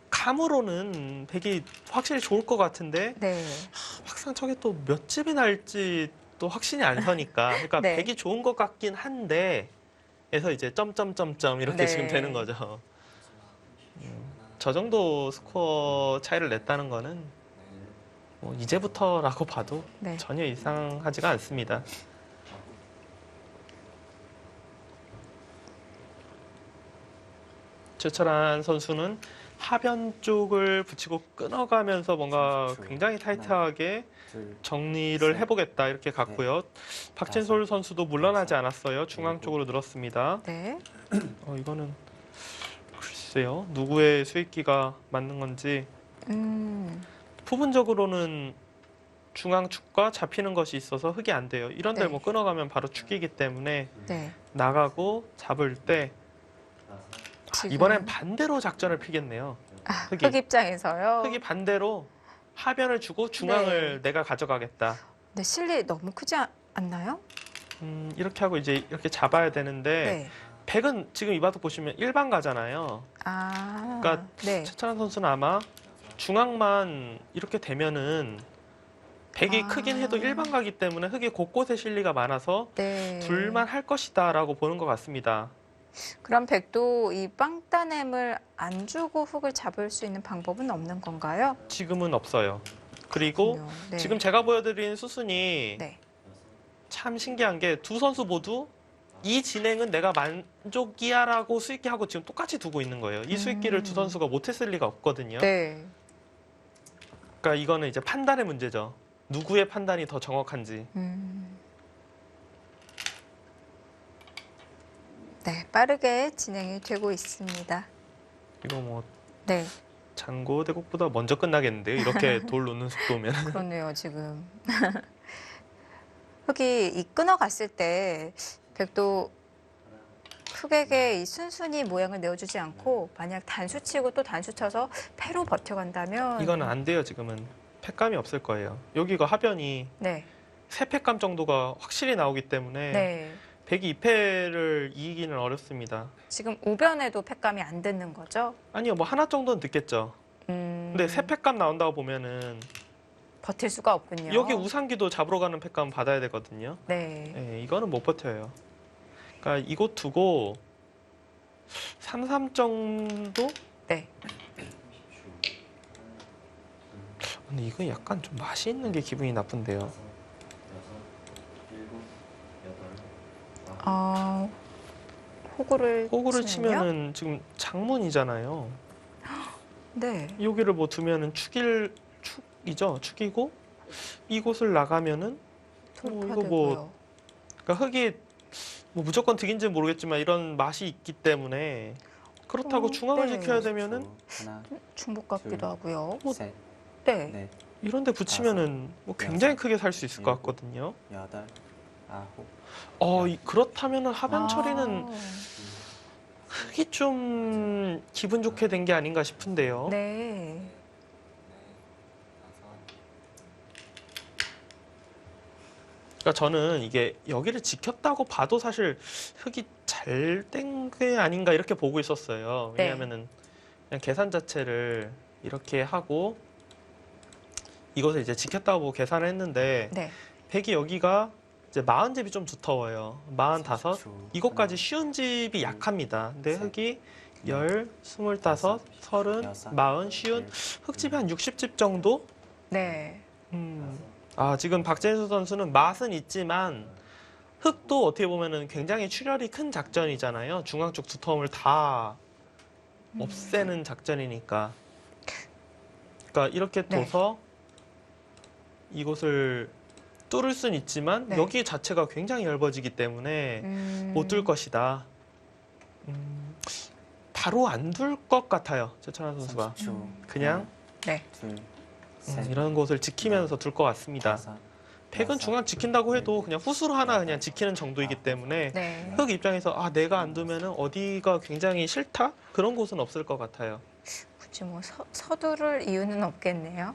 감으로는 백이 확실히 좋을 것 같은데 네. 막상 저게 또 몇 집이 날지 또 확신이 안 서니까 그러니까 네. 백이 좋은 것 같긴 한데 에서 이제 점점점점 이렇게 네. 지금 되는 거죠. 저 정도 스코어 차이를 냈다는 거는 뭐 이제부터라고 봐도 네. 전혀 이상하지가 않습니다. 최철한 선수는 하변 쪽을 붙이고 끊어가면서 뭔가 굉장히 타이트하게 둘, 정리를 해보겠다 이렇게 갔고요. 박진솔 선수도 물러나지 않았어요. 중앙 쪽으로 늘었습니다. 네. 이거는 글쎄요. 누구의 수익기가 맞는 건지 부분적으로는 중앙 축과 잡히는 것이 있어서 흙이 안 돼요. 이런 데를 네. 뭐 끊어가면 바로 축이기 때문에 네. 나가고 잡을 때 지금- 이번엔 반대로 작전을 피겠네요. 흙이. 흙 입장에서요. 흙이 반대로 하변을 주고 중앙을 내가 가져가겠다. 네, 실리 너무 크지 않나요? 이렇게 하고 이제 이렇게 잡아야 되는데 네. 백은 지금 이 바둑 보시면 일반 가잖아요. 아, 그러니까 네. 최철한 선수는 아마 중앙만 이렇게 되면은 백이 아. 크긴 해도 일반가기 때문에 흙이 곳곳에 실리가 많아서 네. 둘만 할 것이다라고 보는 것 같습니다. 그럼 백도 이 빵따냄을 안 주고 흙을 잡을 수 있는 방법은 없는 건가요? 지금은 없어요. 그리고 그렇군요. 네. 지금 제가 보여드린 수순이 네. 참 신기한 게 두 선수 모두 이 진행은 내가 만족이야라고 수익기하고 지금 똑같이 두고 있는 거예요. 이 수익기를 두 선수가 못했을 리가 없거든요. 네. 그러니까 이거는 이제 판단의 문제죠. 누구의 판단이 더 정확한지. 네, 빠르게 진행이 되고 있습니다. 이거 뭐 네, 장고 대국보다 먼저 끝나겠는데요. 이렇게 돌 놓는 속도면. 그렇네요, 지금. 흙이 이 끊어갔을 때 백도 흙에게 이 순순히 모양을 내어주지 않고 만약 단수 치고 또 단수 쳐서 패로 버텨간다면 이거는 안 돼요. 지금은 패감이 없을 거예요. 여기가 하변이 네, 세 패감 정도가 확실히 나오기 때문에 네. 백이 2패를 이기기는 어렵습니다. 지금 우변에도 패감이 안 듣는 거죠? 아니요, 뭐 하나 정도는 듣겠죠. 근데 세 패감 나온다고 보면은 버틸 수가 없군요. 여기 우상기도 잡으러 가는 패감 받아야 되거든요. 네. 예, 이거는 못 버텨요. 그러니까 이곳 두고 3-3 정도? 네. 근데 이거 약간 좀 맛이 있는 게 기분이 나쁜데요. 호구를 치면요? 치면은 지금 장문이잖아요. 네. 여기를 뭐 두면은 축이죠. 축이고 이곳을 나가면은 돌파되고요. 이거 뭐 그러니까 흙이 뭐 무조건 득인지는 모르겠지만 이런 맛이 있기 때문에 그렇다고 중앙을 네. 지켜야 되면은 하나, 중복 같기도 둘, 하고요. 셋, 네. 넷, 이런 데 붙이면은 뭐 굉장히 크게 살 수 있을 것 같거든요. 여덟, 아홉, 그렇다면은 하변 처리는 아, 흙이 좀 기분 좋게 된 게 아닌가 싶은데요. 네. 그러니까 저는 이게 여기를 지켰다고 봐도 사실 흙이 잘 된 게 아닌가 이렇게 보고 있었어요. 네. 왜냐하면은 그냥 계산 자체를 이렇게 하고 이것을 이제 지켰다고 보고 계산을 했는데 네. 백이 여기가 이제 40집이 좀 두터워요. 45. 30초. 이것까지 하나, 쉬운 집이 약합니다. 근데 셋, 흙이 넷, 10, 25, 30, 여섯, 40 쉬운 흙집이 한 60집 정도? 네. 지금 박재수 선수는 맛은 있지만 흙도 어떻게 보면은 굉장히 출혈이 큰 작전이잖아요. 중앙 쪽 두터움을 다 없애는 작전이니까. 그러니까 이렇게 네. 둬서 이곳을 뚫을 순 있지만 네. 여기 자체가 굉장히 얇아지기 때문에 못 뚫을 것이다. 바로 안 둘 것 같아요. 최천하 선수가. 30초. 그냥 네. 둘, 셋, 이런 곳을 지키면서 둘 것 같습니다. 다섯, 백은 여섯, 중앙 지킨다고 해도 그냥 후수로 하나 그냥 지키는 정도이기 때문에 네. 흙 입장에서 내가 안 두면은 어디가 굉장히 싫다? 그런 곳은 없을 것 같아요. 굳이 뭐 서두를 이유는 없겠네요.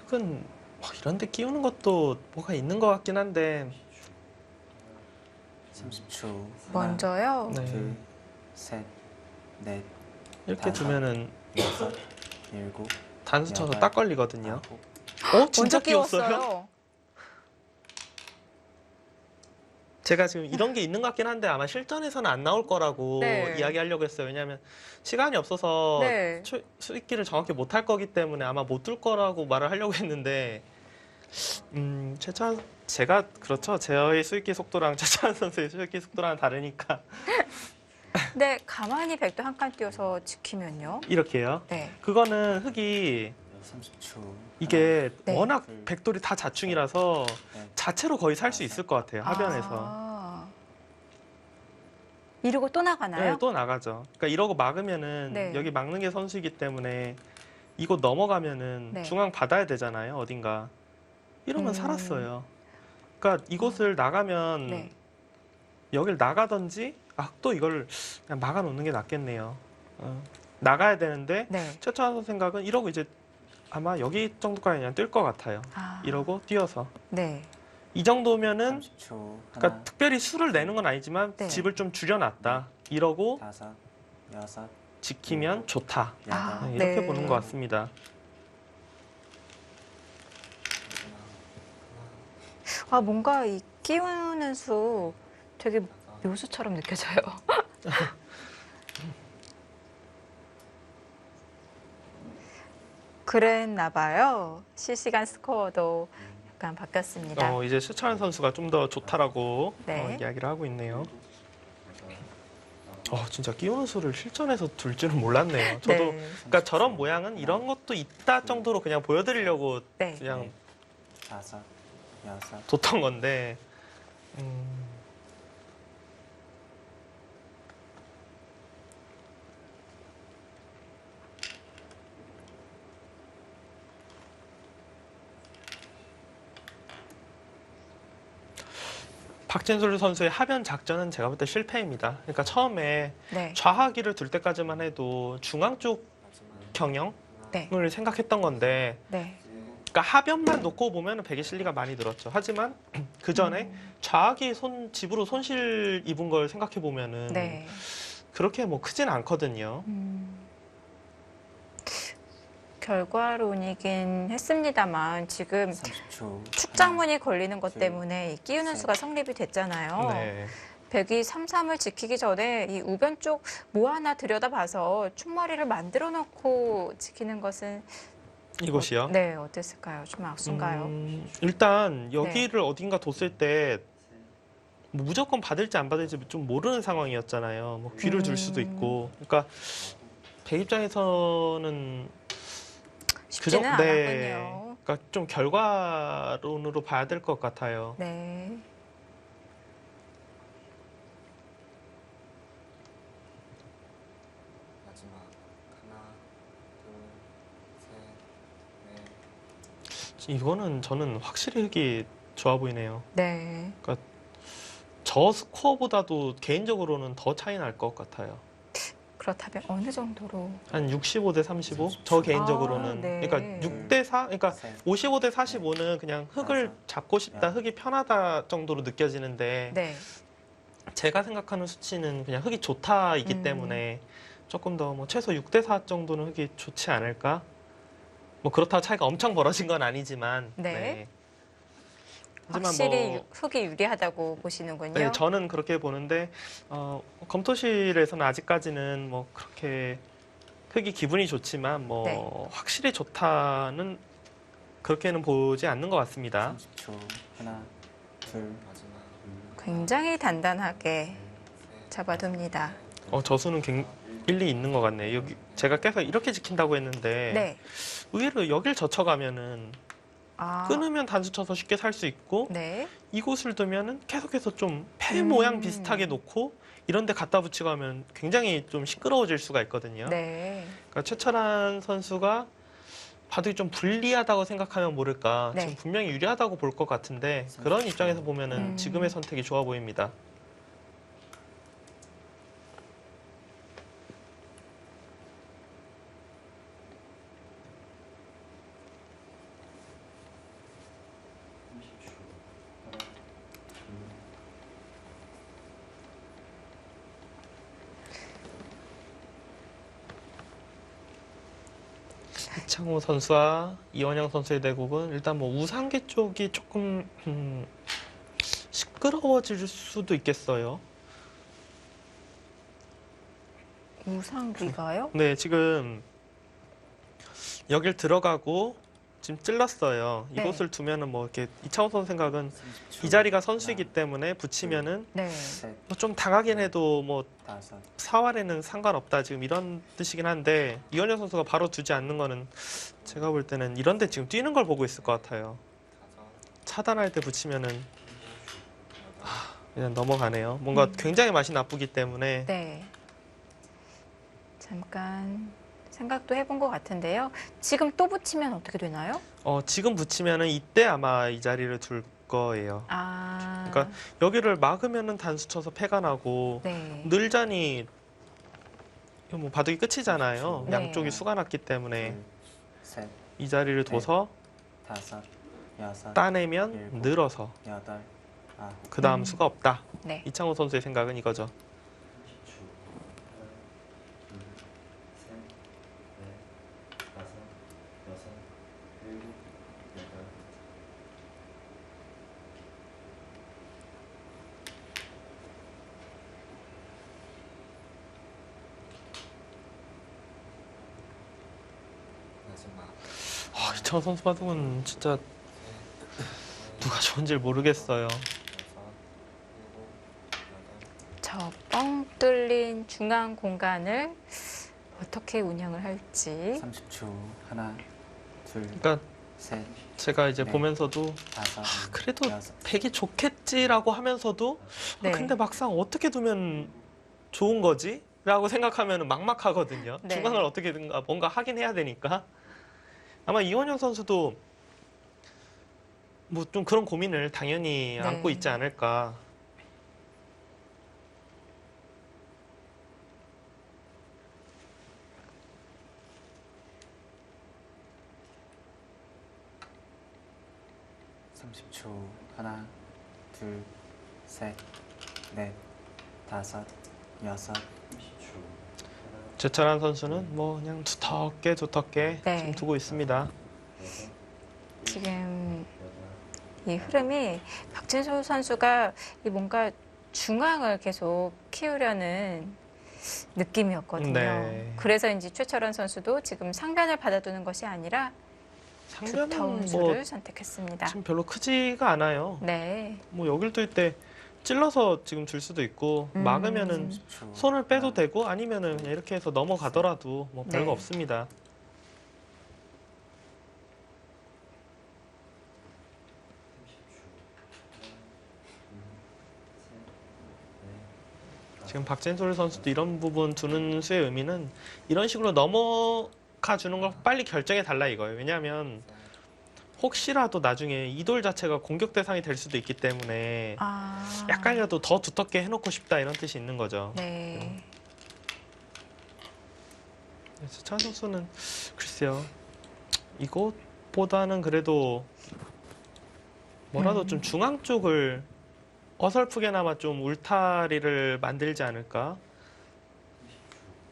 흙은 이런 데 끼우는 것도 뭐가 있는 것 같긴 한데 30초. 하나, 먼저요. 네. 둘, 셋, 넷, 이렇게 다섯. 두면은 여섯, 일곱, 단수 쳐서 여덟, 딱 걸리거든요. 아홉. 진짜 먼저 끼웠어요? 끼웠어요. 제가 지금 이런 게 있는 것 같긴 한데 아마 실전에서는 안 나올 거라고 네. 이야기하려고 했어요. 왜냐하면 시간이 없어서 네. 수익기를 정확히 못 할 거기 때문에 아마 못 뚫을 거라고 말을 하려고 했는데 제가 그렇죠. 제어의 수익기 속도랑 최찬 선수의 수익기 속도랑 다르니까 근데 가만히 백도 한 칸 띄워서 지키면요. 이렇게요. 네. 그거는 흙이 30초. 이게 네. 워낙 백돌이 다 자충이라서 넷, 자체로 거의 살 수 있을 것 같아요. 하변에서. 아. 이러고 또 나가나요? 네, 또 나가죠. 그러니까 이러고 막으면은 네. 여기 막는 게 선수이기 때문에 이곳 넘어가면은 네. 중앙 받아야 되잖아요. 어딘가. 이러면 음. 살았어요. 그러니까 이곳을 나가면 네. 여길 나가든지 또 이걸 그냥 막아놓는 게 낫겠네요. 나가야 되는데 네. 최철환 선수 생각은 이러고 이제 아마 여기 정도까지 그냥 뛸 것 같아요. 아, 이러고 뛰어서 네. 이 정도면은 30초. 그러니까 하나, 특별히 수를 내는 건 아니지만 네. 집을 좀 줄여놨다. 이러고 다섯, 여섯, 지키면 좋다. 아, 여덟, 네, 이렇게 네. 보는 것 같습니다. 아, 뭔가 이 끼우는 수 되게 묘수처럼 느껴져요. 그랬나 봐요. 실시간 스코어도 약간 바뀌었습니다. 이제 최철환 선수가 좀 더 좋다라고 네. 이야기를 하고 있네요. 진짜 끼우는 수를 실전에서 둘 줄은 몰랐네요. 저도 네. 그러니까 저런 모양은 이런 것도 있다 정도로 그냥 보여드리려고 네. 그냥 다섯, 여섯, 뒀던 건데 박진솔 선수의 하변 작전은 제가 볼 때 실패입니다. 그러니까 처음에 네. 좌하기를 둘 때까지만 해도 중앙 쪽 경영을 네. 생각했던 건데 네. 그러니까 하변만 놓고 보면 백의 실리가 많이 늘었죠. 하지만 그 전에 좌하기 집으로 손실 입은 걸 생각해 보면은 네. 그렇게 뭐 크진 않거든요. 결과론이긴 했습니다만 지금 30초. 축장문이 걸리는 것 둘, 때문에 이 끼우는 셋. 수가 성립이 됐잖아요. 네. 백이 3-3을 지키기 전에 이 우변 쪽 뭐 하나 들여다봐서 충머리를 만들어 놓고 지키는 것은 이곳이요. 네, 어땠을까요? 좀 악순가요? 일단 여기를 어딘가 뒀을 때 뭐 무조건 받을지 안 받을지 좀 모르는 상황이었잖아요. 뭐 귀를 줄 수도 있고. 그러니까 배 입장에서는 쉽지는 네. 않았군요. 그러니까 좀 결과론으로 봐야 될 것 같아요. 네. 마지막 하나, 둘, 셋, 넷. 이거는 저는 확실히 흙이 좋아 보이네요. 네. 저 스코어보다도 개인적으로는 더 차이 날 것 같아요. 그렇다면 어느 정도로? 한 65대 35? 저 개인적으로는. 아, 네. 그러니까 6대 4? 그러니까 셋, 55대 45는 그냥 흙을 다섯, 잡고 싶다, 여섯. 흙이 편하다 정도로 느껴지는데 네. 제가 생각하는 수치는 그냥 흙이 좋다이기 때문에 조금 더 뭐 최소 6대 4 정도는 흙이 좋지 않을까? 뭐 그렇다고 차이가 엄청 벌어진 건 아니지만 네. 하지만 확실히 뭐 흙이 유리하다고 보시는군요. 네, 저는 그렇게 보는데 검토실에서는 아직까지는 뭐 그렇게 흙이 기분이 좋지만 뭐 네. 확실히 좋다는 그렇게는 보지 않는 것 같습니다. 30초. 하나, 둘, 마지막 굉장히 단단하게 셋, 잡아둡니다. 저수는 일리 있는 것 같네요. 여기 제가 계속 이렇게 지킨다고 했는데 네. 의외로 여길 젖혀가면은 아, 끊으면 단수 쳐서 쉽게 살 수 있고 네. 이곳을 두면은 계속해서 좀 폐 모양 비슷하게 놓고 이런 데 갖다 붙이고 하면 굉장히 좀 시끄러워질 수가 있거든요. 네. 그러니까 최철환 선수가 바둑이 좀 불리하다고 생각하면 모를까 네. 지금 분명히 유리하다고 볼 것 같은데 그런 입장에서 보면은 지금의 선택이 좋아 보입니다. 이창호 선수와 이원영 선수의 대국은 일단 뭐 우상계 쪽이 조금 시끄러워질 수도 있겠어요. 우상귀가요? 네, 지금 여길 들어가고 지금 찔렀어요. 네. 이곳을 두면은 뭐 이렇게 이창호 선수 생각은 30초. 이 자리가 선수이기 때문에 붙이면은 네. 셋, 뭐좀 당하긴 해도 뭐 다섯, 사활에는 상관없다 지금 이런 뜻이긴 한데 이원영 선수가 바로 두지 않는 거는 제가 볼 때는 이런데 지금 뛰는 걸 보고 있을 것 같아요. 다섯, 차단할 때 붙이면은 그냥 넘어가네요. 뭔가 굉장히 맛이 나쁘기 때문에 네. 잠깐 생각도 해본 것 같은데요. 지금 또 붙이면 어떻게 되나요? 지금 붙이면은 이때 아마 이 자리를 둘 거예요. 아, 그러니까 여기를 막으면은 단수 쳐서 패가 나고 네. 늘자니 이거 뭐 바둑이 끝이잖아요. 네. 양쪽이 수가 났기 때문에 둘, 셋, 이 자리를 둬서 다섯, 여섯, 따내면 일곱. 늘어서 여덟, 아홉. 그 다음 수가 없다. 네. 이창호 선수의 생각은 이거죠. 마지막. 이창호 선수 바둑은 진짜 누가 좋은지 모르겠어요. 저 뻥 뚫린 중앙 공간을 어떻게 운영을 할지. 30초. 하나, 둘, 그러니까 셋, 제가 이제 네. 보면서도 다섯, 그래도 여섯. 백이 좋겠지라고 하면서도 네. 근데 막상 어떻게 두면 좋은 거지? 라고 생각하면 막막하거든요. 네. 중앙을 어떻게든가 뭔가 하긴 해야 되니까. 아마 이원영 선수도 뭐 좀 그런 고민을 당연히 네. 안고 있지 않을까. 삼십 초. 하나, 둘, 셋, 넷, 다섯, 여섯. 제철한 선수는 뭐 그냥 두텁게 네. 지금 두고 있습니다. 지금 이 흐름이 박진솔 선수가 이 뭔가 중앙을 계속 키우려는 느낌이었거든요. 네. 그래서인지 최철원 선수도 지금 상변을 받아두는 것이 아니라 두터운 상변은 수를 뭐 선택했습니다. 지금 별로 크지가 않아요. 네. 뭐 여길 둘 때 찔러서 지금 줄 수도 있고 막으면은 30초. 손을 빼도 하나, 되고 아니면은 그냥 이렇게 해서 넘어가더라도 뭐 별거 네. 없습니다. 지금 박진솔 선수도 이런 부분 두는 수의 의미는 이런 식으로 넘어가 주는 걸 빨리 결정해 달라 이거예요. 왜냐하면 혹시라도 나중에 이 돌 자체가 공격 대상이 될 수도 있기 때문에 아. 약간이라도 더 두텁게 해놓고 싶다 이런 뜻이 있는 거죠. 네. 그래서 차 선수는 글쎄요 이것보다는 그래도 뭐라도 좀 중앙 쪽을 어설프게나마 좀 울타리를 만들지 않을까.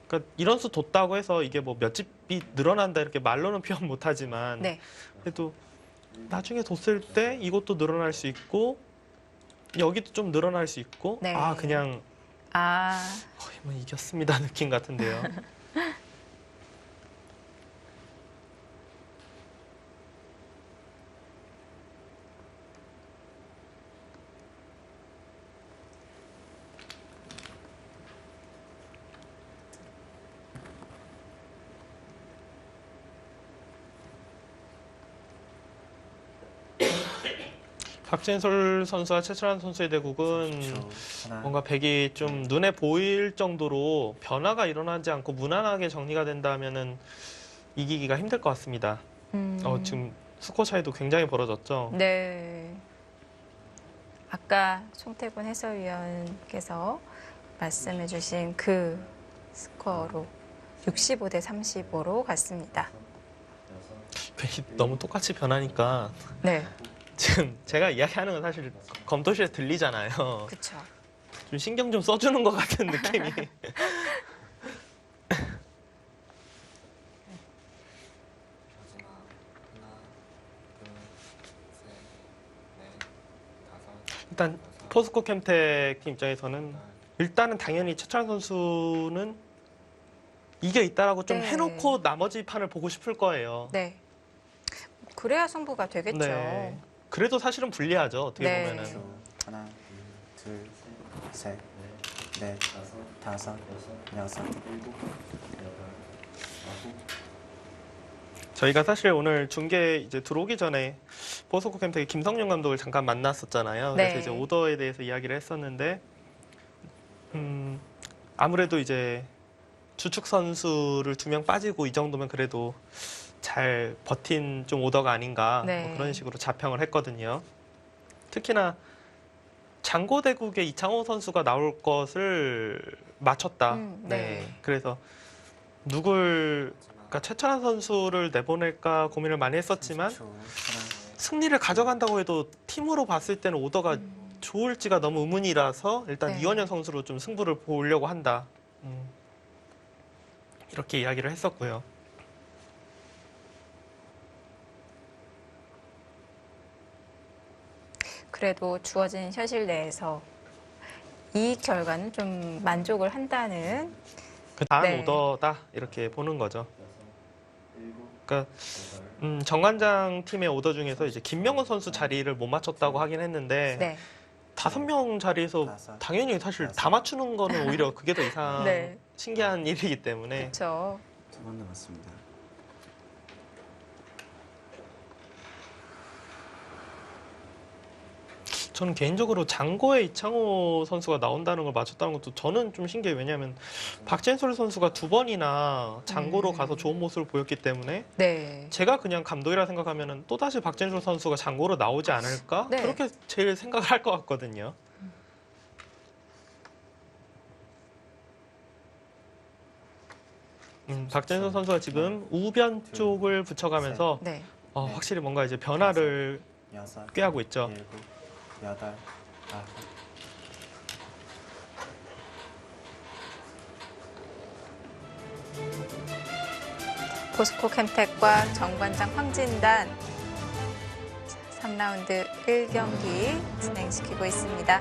그러니까 이런 수 뒀다고 해서 이게 뭐 몇 집이 늘어난다 이렇게 말로는 표현 못하지만 네. 그래도 나중에 뒀을 때 이것도 늘어날 수 있고 여기도 좀 늘어날 수 있고 네. 그냥 아. 거의 뭐 이겼습니다 느낌 같은데요. 박진솔 선수와 최철환 선수의 대국은 30초. 하나, 뭔가 백이 좀 눈에 보일 정도로 변화가 일어나지 않고 무난하게 정리가 된다면은 이기기가 힘들 것 같습니다. 지금 스코어 차이도 굉장히 벌어졌죠. 네. 아까 송태곤 해설위원께서 말씀해주신 그 스코어로 65대 35로 갔습니다. 백이 너무 똑같이 변하니까 네. 지금 제가 이야기하는 건 사실 검토실에 들리잖아요. 그렇죠. 좀 신경 좀 써주는 것 같은 느낌이. 마지막. 하나, 둘, 셋, 넷, 다섯, 일단 여섯, 포스코 캠텍 팀 입장에서는 여덟, 일단은 당연히 최철환 선수는 이겨 있다라고 좀 네. 해놓고 나머지 판을 보고 싶을 거예요. 네. 그래야 승부가 되겠죠. 네. 그래도 사실은 불리하죠. 어떻게 네. 보면은. 30초. 하나, 둘, 셋, 넷, 다섯, 여섯. 저희가 사실 오늘 중계 이제 들어오기 전에 포스코 캠텍의 김성룡 감독을 잠깐 만났었잖아요. 그래서 네. 이제 오더에 대해서 이야기를 했었는데, 아무래도 이제 주축 선수를 2명 빠지고 이 정도면 그래도 잘 버틴 좀 오더가 아닌가 네. 뭐 그런 식으로 자평을 했거든요. 특히나 장고대국의 이창호 선수가 나올 것을 맞췄다. 네. 그래서 그러니까 최철한 선수를 내보낼까 고민을 많이 했었지만 30초 사랑. 승리를 가져간다고 해도 팀으로 봤을 때는 오더가 좋을지가 너무 의문이라서 일단 네. 이원현 선수로 좀 승부를 보려고 한다. 이렇게 이야기를 했었고요. 그래도 주어진 현실 내에서 이 결과는 좀 만족을 한다는 그 다음 네. 오더다 이렇게 보는 거죠. 그러니까 정관장 팀의 오더 중에서 이제 김명훈 선수 자리를 못 맞췄다고 하긴 했는데 네. 5명 자리에서 다섯, 당연히 사실 다 맞추는 거는 오히려 그게 더 이상 네. 신기한 일이기 때문에 그렇죠. 2번 남았습니다. 저는 개인적으로 장고에 이창호 선수가 나온다는 걸 맞췄다는 것도 저는 좀 신기해요. 왜냐하면 박진솔 선수가 2번이나 장고로 가서 좋은 모습을 보였기 때문에 네. 제가 그냥 감독이라 생각하면 또다시 박진솔 선수가 장고로 나오지 않을까? 네. 그렇게 제일 생각을 할 것 같거든요. 박진솔 선수가 지금 우변 쪽을 붙여가면서 네. 확실히 뭔가 이제 변화를 여섯, 꾀하고 있죠. 일곱, 여덟, 아홉. 포스코 캠텍과 정관장 황진단 3라운드 1경기 진행시키고 있습니다.